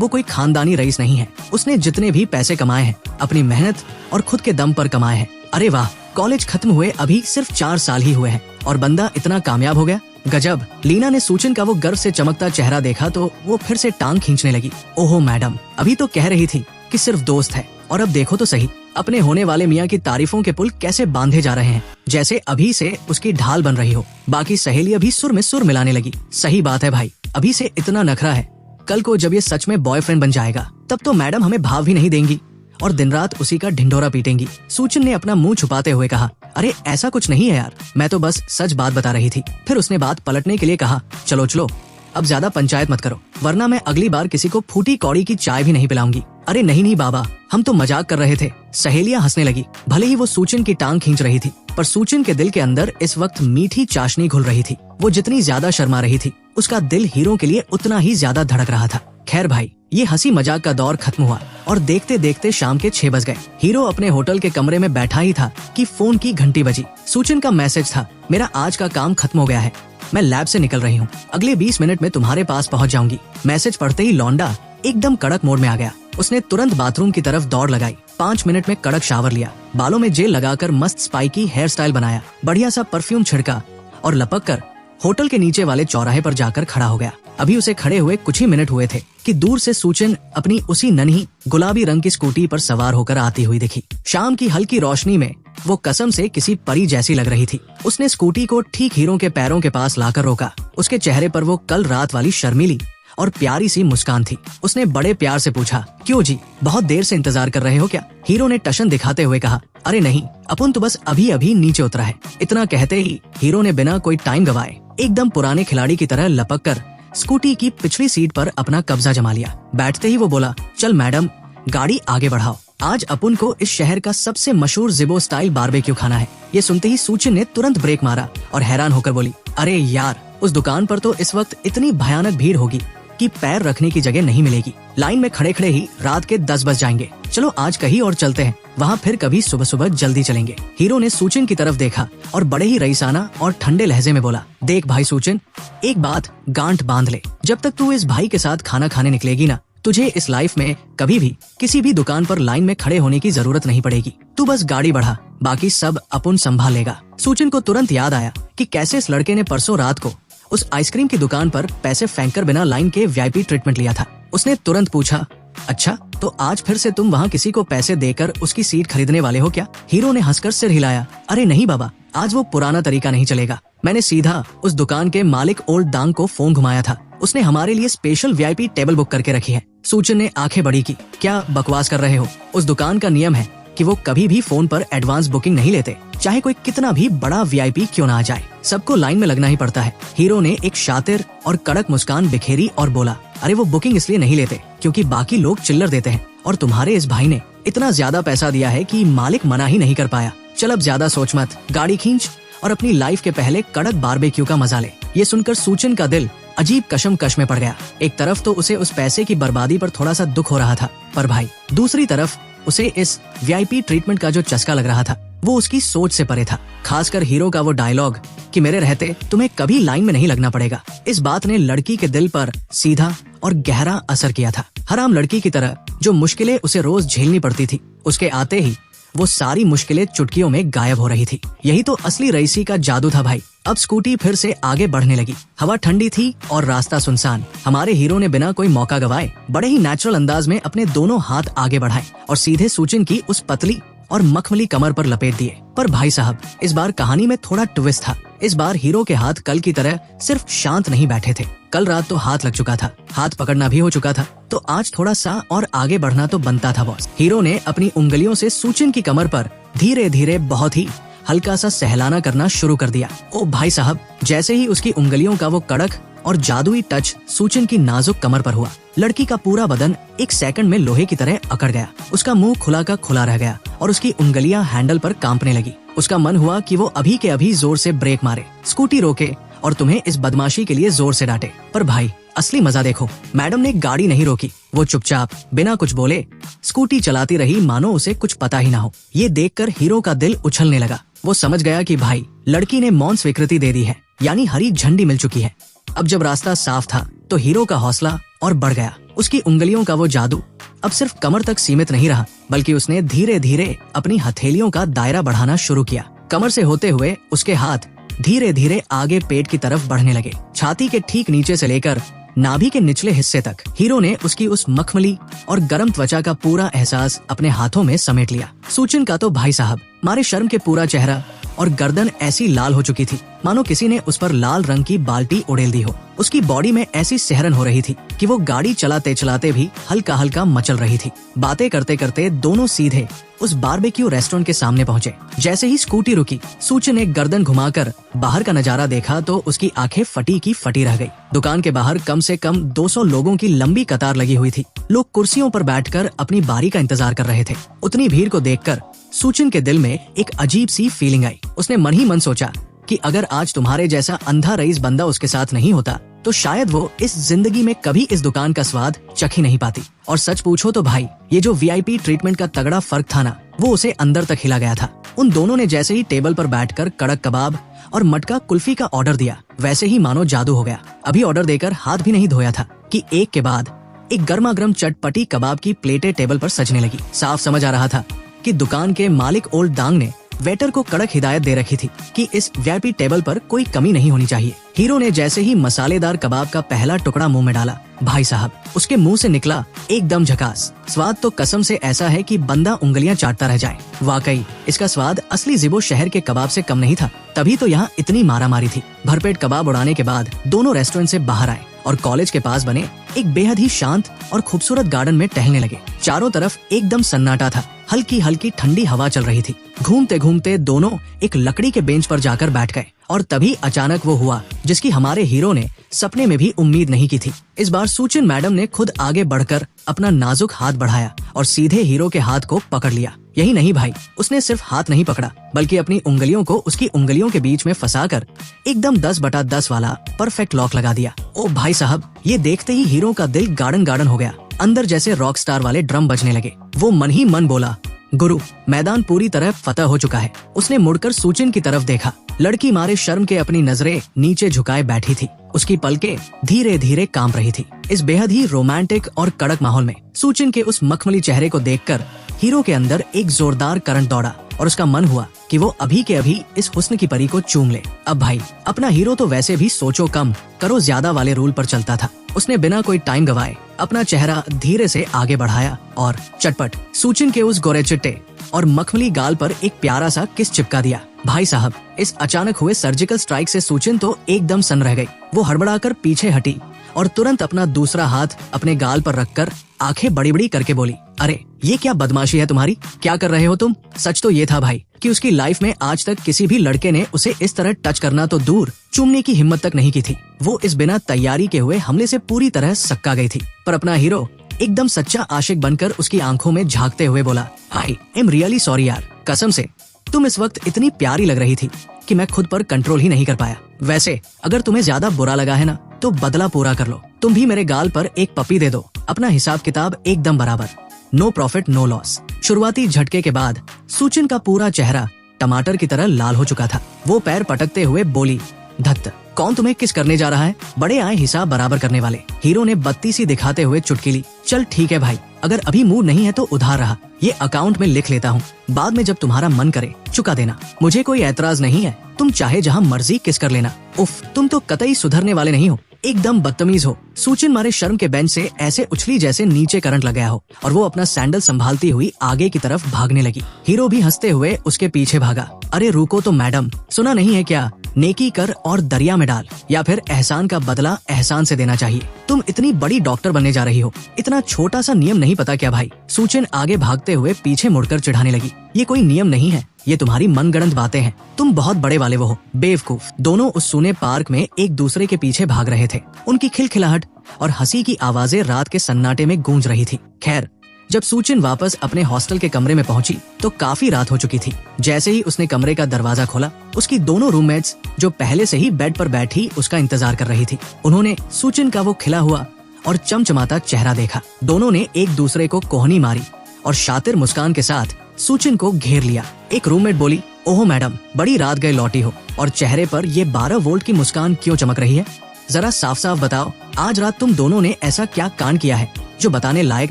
वो कोई खानदानी रईस नहीं है। उसने जितने भी पैसे कमाए हैं अपनी मेहनत और खुद के दम पर कमाए हैं। अरे वाह, कॉलेज खत्म हुए अभी सिर्फ 4 साल ही हुए हैं और बंदा इतना कामयाब हो गया। गजब। लीना ने सूचिन का वो गर्व से चमकता चेहरा देखा तो वो फिर से टांग खींचने लगी। ओहो मैडम, अभी तो कह रही थी कि सिर्फ दोस्त है और अब देखो तो सही, अपने होने वाले मियाँ की तारीफों के पुल कैसे बांधे जा रहे हैं, जैसे अभी से उसकी ढाल बन रही हो। बाकी सहेलियां भी सुर में सुर मिलाने लगी। सही बात है भाई, अभी से इतना नखरा है, कल को जब ये सच में बॉयफ्रेंड बन जाएगा तब तो मैडम हमें भाव भी नहीं देंगी और दिन रात उसी का ढिंढोरा पीटेंगी। सूचिन ने अपना मुंह छुपाते हुए कहा। अरे ऐसा कुछ नहीं है यार, मैं तो बस सच बात बता रही थी। फिर उसने बात पलटने के लिए कहा, चलो अब ज्यादा पंचायत मत करो, वरना मैं अगली बार किसी को फूटी कौड़ी की चाय भी नहीं पिलाऊंगी। अरे नहीं बाबा, हम तो मजाक कर रहे थे। सहेलियां हंसने लगी। भले ही वो सूचिन की टांग खींच रही थी, पर सूचिन के दिल के अंदर इस वक्त मीठी चाशनी घुल रही थी। वो जितनी ज्यादा शर्मा रही थी, उसका दिल हीरो के लिए उतना ही ज्यादा धड़क रहा था। खैर भाई, ये हंसी मजाक का दौर खत्म हुआ और देखते देखते शाम के 6 बज गए। हीरो अपने होटल के कमरे में बैठा ही था कि फोन की घंटी बजी। सूचिन का मैसेज था, मेरा आज का काम खत्म हो गया है, मैं लैब से निकल रही हूँ, अगले 20 मिनट में तुम्हारे पास पहुँच जाऊंगी। मैसेज पढ़ते ही लौंडा एकदम कड़क मोड में आ गया। उसने तुरंत बाथरूम की तरफ दौड़ लगाई। 5 मिनट में कड़क शावर लिया, बालों में जेल लगाकर मस्त स्पाइकी हेयर स्टाइल बनाया, बढ़िया सा परफ्यूम छिड़का और लपक कर होटल के नीचे वाले चौराहे पर जाकर खड़ा हो गया। अभी उसे खड़े हुए कुछ ही मिनट हुए थे कि दूर से सूचिन अपनी उसी नन्ही गुलाबी रंग की स्कूटी पर सवार होकर आती हुई दिखी। शाम की हल्की रोशनी में वो कसम से किसी परी जैसी लग रही थी। उसने स्कूटी को ठीक हीरो के पैरों के पास लाकर रोका। उसके चेहरे पर वो कल रात वाली शर्मीली और प्यारी सी मुस्कान थी। उसने बड़े प्यार से पूछा, क्यों जी, बहुत देर से इंतजार कर रहे हो क्या? हीरो ने टशन दिखाते हुए कहा, अरे नहीं, अपन तो बस अभी अभी नीचे उतरा है। इतना कहते ही हीरो ने बिना कोई टाइम गवाए एकदम पुराने खिलाड़ी की तरह लपक कर स्कूटी की पिछली सीट पर अपना कब्जा जमा लिया। बैठते ही वो बोला, चल मैडम, गाड़ी आगे बढ़ाओ, आज अपन को इस शहर का सबसे मशहूर जिबो स्टाइल बारबेक्यू खाना है। ये सुनते ही सूचिन ने तुरंत ब्रेक मारा और हैरान होकर बोली, अरे यार, उस दुकान पर तो इस वक्त इतनी भयानक भीड़ होगी कि पैर रखने की जगह नहीं मिलेगी। लाइन में खड़े खड़े ही रात के 10 बज जाएंगे। चलो आज कहीं और चलते हैं, वहाँ फिर कभी सुबह सुबह जल्दी चलेंगे। हीरो ने सूचिन की तरफ देखा और बड़े ही रईसाना और ठंडे लहजे में बोला, देख भाई सूचिन, एक बात गांठ बांध ले, जब तक तू इस भाई के साथ खाना खाने निकलेगी ना, तुझे इस लाइफ में कभी भी किसी भी दुकान पर लाइन में खड़े होने की जरूरत नहीं पड़ेगी। तू बस गाड़ी बढ़ा, बाकी सब अपन संभाल लेगा। सूचिन को तुरंत याद आया कि कैसे इस लड़के ने परसों रात को उस आइसक्रीम की दुकान पर पैसे फेंककर बिना लाइन के वीआईपी ट्रीटमेंट लिया था। उसने तुरंत पूछा, अच्छा तो आज फिर से तुम वहाँ किसी को पैसे देकर उसकी सीट खरीदने वाले हो क्या? हीरो ने हंसकर सिर हिलाया। अरे नहीं बाबा, आज वो पुराना तरीका नहीं चलेगा। मैंने सीधा उस दुकान के मालिक ओल्ड दांग को फोन घुमाया था, उसने हमारे लिए स्पेशल वीआईपी टेबल बुक करके रखी है। सूचिन ने आंखें बड़ी की, क्या बकवास कर रहे हो? उस दुकान का नियम है कि वो कभी भी फोन पर एडवांस बुकिंग नहीं लेते, चाहे कोई कितना भी बड़ा वीआईपी क्यों ना आ जाए, सबको लाइन में लगना ही पड़ता है। हीरो ने एक शातिर और कड़क मुस्कान बिखेरी और बोला, अरे वो बुकिंग इसलिए नहीं लेते क्योंकि बाकी लोग चिल्लर देते हैं और तुम्हारे इस भाई ने इतना ज्यादा पैसा दिया है कि मालिक मना ही नहीं कर पाया। चल अब ज्यादा सोच मत, गाड़ी खींच और अपनी लाइफ के पहले कड़क बारबेक्यू का मजा ले। ये सुनकर सूचिन का दिल अजीब कशमकश में पड़ गया। एक तरफ तो उसे उस पैसे की बर्बादी पर थोड़ा सा दुख हो रहा था, पर भाई दूसरी तरफ उसे इस वीआईपी ट्रीटमेंट का जो चस्का लग रहा था वो उसकी सोच से परे था। खासकर हीरो का वो डायलॉग कि मेरे रहते तुम्हें कभी लाइन में नहीं लगना पड़ेगा, इस बात ने लड़की के दिल पर सीधा और गहरा असर किया था। हराम लड़की की तरह जो मुश्किलें उसे रोज झेलनी पड़ती थी, उसके आते ही वो सारी मुश्किलें चुटकियों में गायब हो रही थी। यही तो असली रईसी का जादू था भाई। अब स्कूटी फिर से आगे बढ़ने लगी। हवा ठंडी थी और रास्ता सुनसान। हमारे हीरो ने बिना कोई मौका गवाए बड़े ही नेचुरल अंदाज में अपने दोनों हाथ आगे बढ़ाए और सीधे सूचिन की उस पतली और मखमली कमर पर लपेट दिए। पर भाई साहब, इस बार कहानी में थोड़ा ट्विस्ट था। इस बार हीरो के हाथ कल की तरह सिर्फ शांत नहीं बैठे थे। कल रात तो हाथ लग चुका था, हाथ पकड़ना भी हो चुका था, तो आज थोड़ा सा और आगे बढ़ना तो बनता था बॉस। हीरो ने अपनी उंगलियों से सूचिन की कमर पर धीरे धीरे बहुत ही हल्का सा सहलाना करना शुरू कर दिया। ओ भाई साहब, जैसे ही उसकी उंगलियों का वो कड़क और जादुई टच सूचिन की नाजुक कमर पर हुआ, लड़की का पूरा बदन एक सेकंड में लोहे की तरह अकड़ गया। उसका मुंह खुला का खुला रह गया और उसकी उंगलियां हैंडल पर कांपने लगी। उसका मन हुआ कि वो अभी के अभी जोर से ब्रेक मारे, स्कूटी रोके और तुम्हें इस बदमाशी के लिए जोर से डांटे। पर भाई, असली मजा देखो। मैडम ने गाड़ी नहीं रोकी। वो चुपचाप बिना कुछ बोले स्कूटी चलाती रही, मानो उसे कुछ पता ही ना हो। ये देखकर हीरो का दिल उछलने लगा। वो समझ गया कि भाई, लड़की ने मौन स्वीकृति दे दी है, यानी हरी झंडी मिल चुकी है। अब जब रास्ता साफ था तो हीरो का हौसला और बढ़ गया। उसकी उंगलियों का वो जादू अब सिर्फ कमर तक सीमित नहीं रहा, बल्कि उसने धीरे धीरे अपनी हथेलियों का दायरा बढ़ाना शुरू किया। कमर से होते हुए उसके हाथ धीरे धीरे आगे पेट की तरफ बढ़ने लगे। छाती के ठीक नीचे से लेकर नाभि के निचले हिस्से तक हीरो ने उसकी उस मखमली और गर्म त्वचा का पूरा एहसास अपने हाथों में समेट लिया। सूचिन का तो भाई साहब मारे शर्म के पूरा चेहरा और गर्दन ऐसी लाल हो चुकी थी मानो किसी ने उस पर लाल रंग की बाल्टी उड़ेल दी हो। उसकी बॉडी में ऐसी सिहरन हो रही थी कि वो गाड़ी चलाते चलाते भी हल्का हल्का मचल रही थी। बातें करते करते दोनों सीधे उस बारबेक्यू रेस्टोरेंट के सामने पहुंचे। जैसे ही स्कूटी रुकी, सूचिन ने गर्दन घुमाकर बाहर का नजारा देखा तो उसकी आंखें फटी की फटी रह गई। दुकान के बाहर कम से कम 200 लोगों की लंबी कतार लगी हुई थी। लोग कुर्सियों पर बैठकर अपनी बारी का इंतजार कर रहे थे। उतनी भीड़ को देखकर सूचिन के दिल में एक अजीब सी फीलिंग आई। उसने मन ही मन सोचा कि अगर आज तुम्हारे जैसा अंधा रईस बंदा उसके साथ नहीं होता तो शायद वो इस जिंदगी में कभी इस दुकान का स्वाद चख ही नहीं पाती। और सच पूछो तो भाई, ये जो वीआईपी ट्रीटमेंट का तगड़ा फर्क था ना, वो उसे अंदर तक हिला गया था। उन दोनों ने जैसे ही टेबल पर बैठकर कड़क कबाब और मटका कुल्फी का ऑर्डर दिया, वैसे ही मानो जादू हो गया। अभी ऑर्डर देकर हाथ भी नहीं धोया था कि एक के बाद एक गर्मा गर्म चटपटी कबाब की प्लेटें टेबल पर सजने लगी। साफ समझ आ रहा था कि दुकान के मालिक ओल्ड दांग ने वेटर को कड़क हिदायत दे रखी थी कि इस वीआईपी टेबल पर कोई कमी नहीं होनी चाहिए। हीरो ने जैसे ही मसालेदार कबाब का पहला टुकड़ा मुंह में डाला, भाई साहब, उसके मुंह से निकला एकदम झकास। स्वाद तो कसम से ऐसा है कि बंदा उंगलियां चाटता रह जाए। वाकई इसका स्वाद असली जिबो शहर के कबाब से कम नहीं था। तभी तो यहाँ इतनी मारामारी थी। भरपेट कबाब उड़ाने के बाद दोनों रेस्टोरेंट से बाहर आए और कॉलेज के पास बने एक बेहद ही शांत और खूबसूरत गार्डन में टहलने लगे। चारों तरफ एकदम सन्नाटा था। हल्की हल्की ठंडी हवा चल रही थी। घूमते घूमते दोनों एक लकड़ी के बेंच पर जाकर बैठ गए और तभी अचानक वो हुआ जिसकी हमारे हीरो ने सपने में भी उम्मीद नहीं की थी। इस बार सूचिन मैडम ने खुद आगे बढ़कर अपना नाजुक हाथ बढ़ाया और सीधे हीरो के हाथ को पकड़ लिया। यही नहीं भाई, उसने सिर्फ हाथ नहीं पकड़ा, बल्कि अपनी उंगलियों को उसकी उंगलियों के बीच में फंसाकर एकदम 10/10 वाला परफेक्ट लॉक लगा दिया। ओ भाई साहब, ये देखते ही हीरो का दिल गार्डन गार्डन हो गया। अंदर जैसे रॉक स्टार वाले ड्रम बजने लगे। वो मन ही मन बोला, गुरु, मैदान पूरी तरह फतह हो चुका है। उसने मुड़कर सूचिन की तरफ देखा। लड़की मारे शर्म के अपनी नजरें नीचे झुकाए बैठी थी। उसकी पलकें धीरे धीरे कांप रही थी। इस बेहद ही रोमांटिक और कड़क माहौल में सूचिन के उस मखमली चेहरे को देखकर हीरो के अंदर एक जोरदार करंट दौड़ा और उसका मन हुआ कि वो अभी के अभी इस हुस्न की परी को चूम ले। अब भाई, अपना हीरो तो वैसे भी सोचो कम करो ज्यादा वाले रूल पर चलता था। उसने बिना कोई टाइम गवाए अपना चेहरा धीरे से आगे बढ़ाया और चटपट सूचिन के उस गोरे चिट्टे और मखमली गाल पर एक प्यारा सा किस चिपका दिया। भाई साहब, इस अचानक हुए सर्जिकल स्ट्राइक से सूचिन तो एकदम सन रह गई। वो हड़बड़ाकर पीछे हटी और तुरंत अपना दूसरा हाथ अपने गाल पर रखकर आंखें बड़ी बड़ी करके बोली, अरे ये क्या बदमाशी है तुम्हारी? क्या कर रहे हो तुम? सच तो ये था भाई कि उसकी लाइफ में आज तक किसी भी लड़के ने उसे इस तरह टच करना तो दूर, चूमने की हिम्मत तक नहीं की थी। वो इस बिना तैयारी के हुए हमले से पूरी तरह सक्का गई थी। पर अपना हीरो एकदम सच्चा आशिक बनकर उसकी आंखों में झांकते हुए बोला, आई एम रियली सॉरी यार, कसम से तुम इस वक्त इतनी प्यारी लग रही थी कि मैं खुद पर कंट्रोल ही नहीं कर पाया। वैसे अगर तुम्हें ज्यादा बुरा लगा है ना, तो बदला पूरा कर लो। तुम भी मेरे गाल पर एक पपी दे दो। अपना हिसाब किताब एकदम बराबर। No profit no loss. शुरुआती झटके के बाद सूचिन का पूरा चेहरा टमाटर की तरह लाल हो चुका था। वो पैर पटकते हुए बोली, धत्त, कौन तुम्हें किस करने जा रहा है? बड़े आए हिसाब बराबर करने वाले। हीरो ने बत्ती सी दिखाते हुए चुटकी ली। चल ठीक है भाई, अगर अभी मूड नहीं है तो उधार रहा। ये अकाउंट में लिख लेता हूँ, बाद में जब तुम्हारा मन करे चुका देना। मुझे कोई एतराज नहीं है, तुम चाहे जहाँ मर्जी किस कर लेना। उफ, तुम तो कतई सुधरने वाले नहीं हो, एकदम बदतमीज हो। सूचिन मारे शर्म के बेंच से ऐसे उछली जैसे नीचे करंट लग गया हो और वो अपना सैंडल संभालती हुई आगे की तरफ भागने लगी। हीरो भी हंसते हुए उसके पीछे भागा। अरे रुको तो मैडम, सुना नहीं है क्या, नेकी कर और दरिया में डाल, या फिर एहसान का बदला एहसान से देना चाहिए। तुम इतनी बड़ी डॉक्टर बनने जा रही हो, इतना छोटा सा नियम नहीं पता क्या भाई? सूचिन आगे भागते हुए पीछे मुड़कर चिढ़ाने लगी। ये कोई नियम नहीं है, ये तुम्हारी मनगढ़ंत बातें हैं। तुम बहुत बड़े वाले वो हो, बेवकूफ। दोनों उस सूने पार्क में एक दूसरे के पीछे भाग रहे थे। उनकी खिलखिलाहट और हंसी की आवाजें रात के सन्नाटे में गूंज रही थी। खैर, जब सूचिन वापस अपने हॉस्टल के कमरे में पहुंची तो काफी रात हो चुकी थी। जैसे ही उसने कमरे का दरवाजा खोला, उसकी दोनों रूममेट्स जो पहले से ही बेड पर बैठी उसका इंतजार कर रही थी, उन्होंने सूचिन का वो खिला हुआ और चमचमाता चेहरा देखा। दोनों ने एक दूसरे को कोहनी मारी और शातिर मुस्कान के साथ सूचिन को घेर लिया। एक रूममेट बोली, ओहो मैडम, बड़ी रात गए लौटी हो और चेहरे पर ये 12 वोल्ट की मुस्कान क्यों चमक रही है? जरा साफ साफ बताओ, आज रात तुम दोनों ने ऐसा क्या कांड किया है जो बताने लायक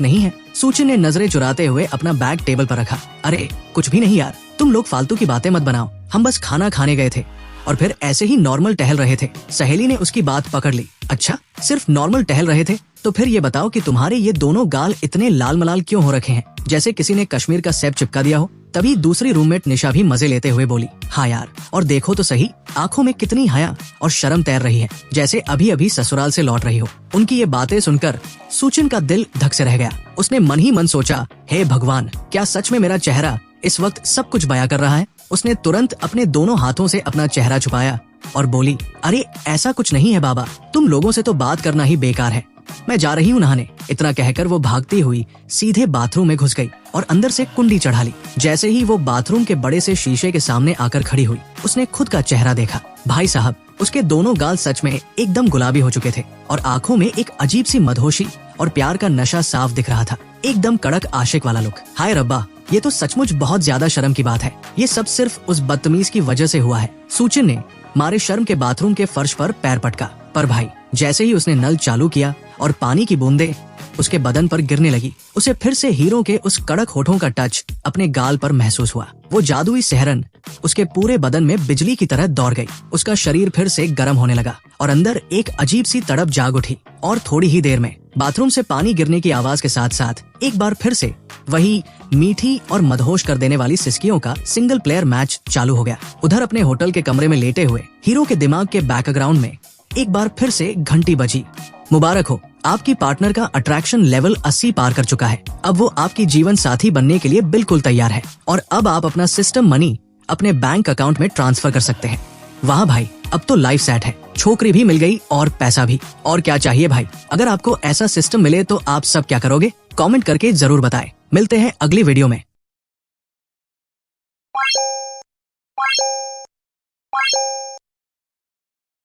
नहीं है? सूचिन ने नजरें चुराते हुए अपना बैग टेबल पर रखा। अरे कुछ भी नहीं यार, तुम लोग फालतू की बातें मत बनाओ, हम बस खाना खाने गए थे और फिर ऐसे ही नॉर्मल टहल रहे थे। सहेली ने उसकी बात पकड़ ली। अच्छा, सिर्फ नॉर्मल टहल रहे थे? तो फिर ये बताओ कि तुम्हारे ये दोनों गाल इतने लाल मलाल क्यों हो रखे हैं, जैसे किसी ने कश्मीर का सेब चिपका दिया हो? तभी दूसरी रूममेट निशा भी मजे लेते हुए बोली, हाँ यार, और देखो तो सही, आंखों में कितनी हया और शर्म तैर रही है, जैसे अभी अभी ससुराल से लौट रही हो। उनकी ये बातें सुनकर सूचिन का दिल धक से रह गया। उसने मन ही मन सोचा, हे भगवान, क्या सच में मेरा चेहरा इस वक्त सब कुछ बयां कर रहा है? उसने तुरंत अपने दोनों हाथों से अपना चेहरा छुपाया और बोली, अरे ऐसा कुछ नहीं है बाबा, तुम लोगों से तो बात करना ही बेकार है, मैं जा रही हूँ नहाने। इतना कहकर वो भागती हुई सीधे बाथरूम में घुस गई और अंदर से कुंडी चढ़ा ली। जैसे ही वो बाथरूम के बड़े से शीशे के सामने आकर खड़ी हुई, उसने खुद का चेहरा देखा। भाई साहब, उसके दोनों गाल सच में एकदम गुलाबी हो चुके थे और आंखों में एक अजीब सी मदहोशी और प्यार का नशा साफ दिख रहा था, एकदम कड़क आशिक वाला लुक। हाय रब्बा, ये तो सचमुच बहुत ज्यादा शर्म की बात है। ये सब सिर्फ उस बदतमीज की वजह से हुआ है। सूचिन ने मारे शर्म के बाथरूम के फर्श पर पैर पटका, पर भाई जैसे ही उसने नल चालू किया और पानी की बूंदें उसके बदन पर गिरने लगी, उसे फिर से हीरो के उस कड़क होठों का टच अपने गाल पर महसूस हुआ। वो जादुई सिहरन उसके पूरे बदन में बिजली की तरह दौड़ गई। उसका शरीर फिर से गर्म होने लगा और अंदर एक अजीब सी तड़प जाग उठी। और थोड़ी ही देर में बाथरूम से पानी गिरने की आवाज के साथ साथ एक बार फिर से वही मीठी और मदहोश कर देने वाली सिस्कियों का सिंगल प्लेयर मैच चालू हो गया। उधर अपने होटल के कमरे में लेटे हुए हीरो के दिमाग के बैकग्राउंड में एक बार फिर से घंटी बजी। मुबारक हो, आपकी पार्टनर का अट्रैक्शन लेवल 80 पार कर चुका है। अब वो आपकी जीवन साथी बनने के लिए बिल्कुल तैयार है और अब आप अपना सिस्टम मनी अपने बैंक अकाउंट में ट्रांसफर कर सकते हैं। वाह भाई, अब तो लाइफ सेट है, छोकरी भी मिल गई और पैसा भी, और क्या चाहिए भाई? अगर आपको ऐसा सिस्टम मिले तो आप सब क्या करोगे? कमेंट करके जरूर बताएं। मिलते हैं अगली वीडियो में।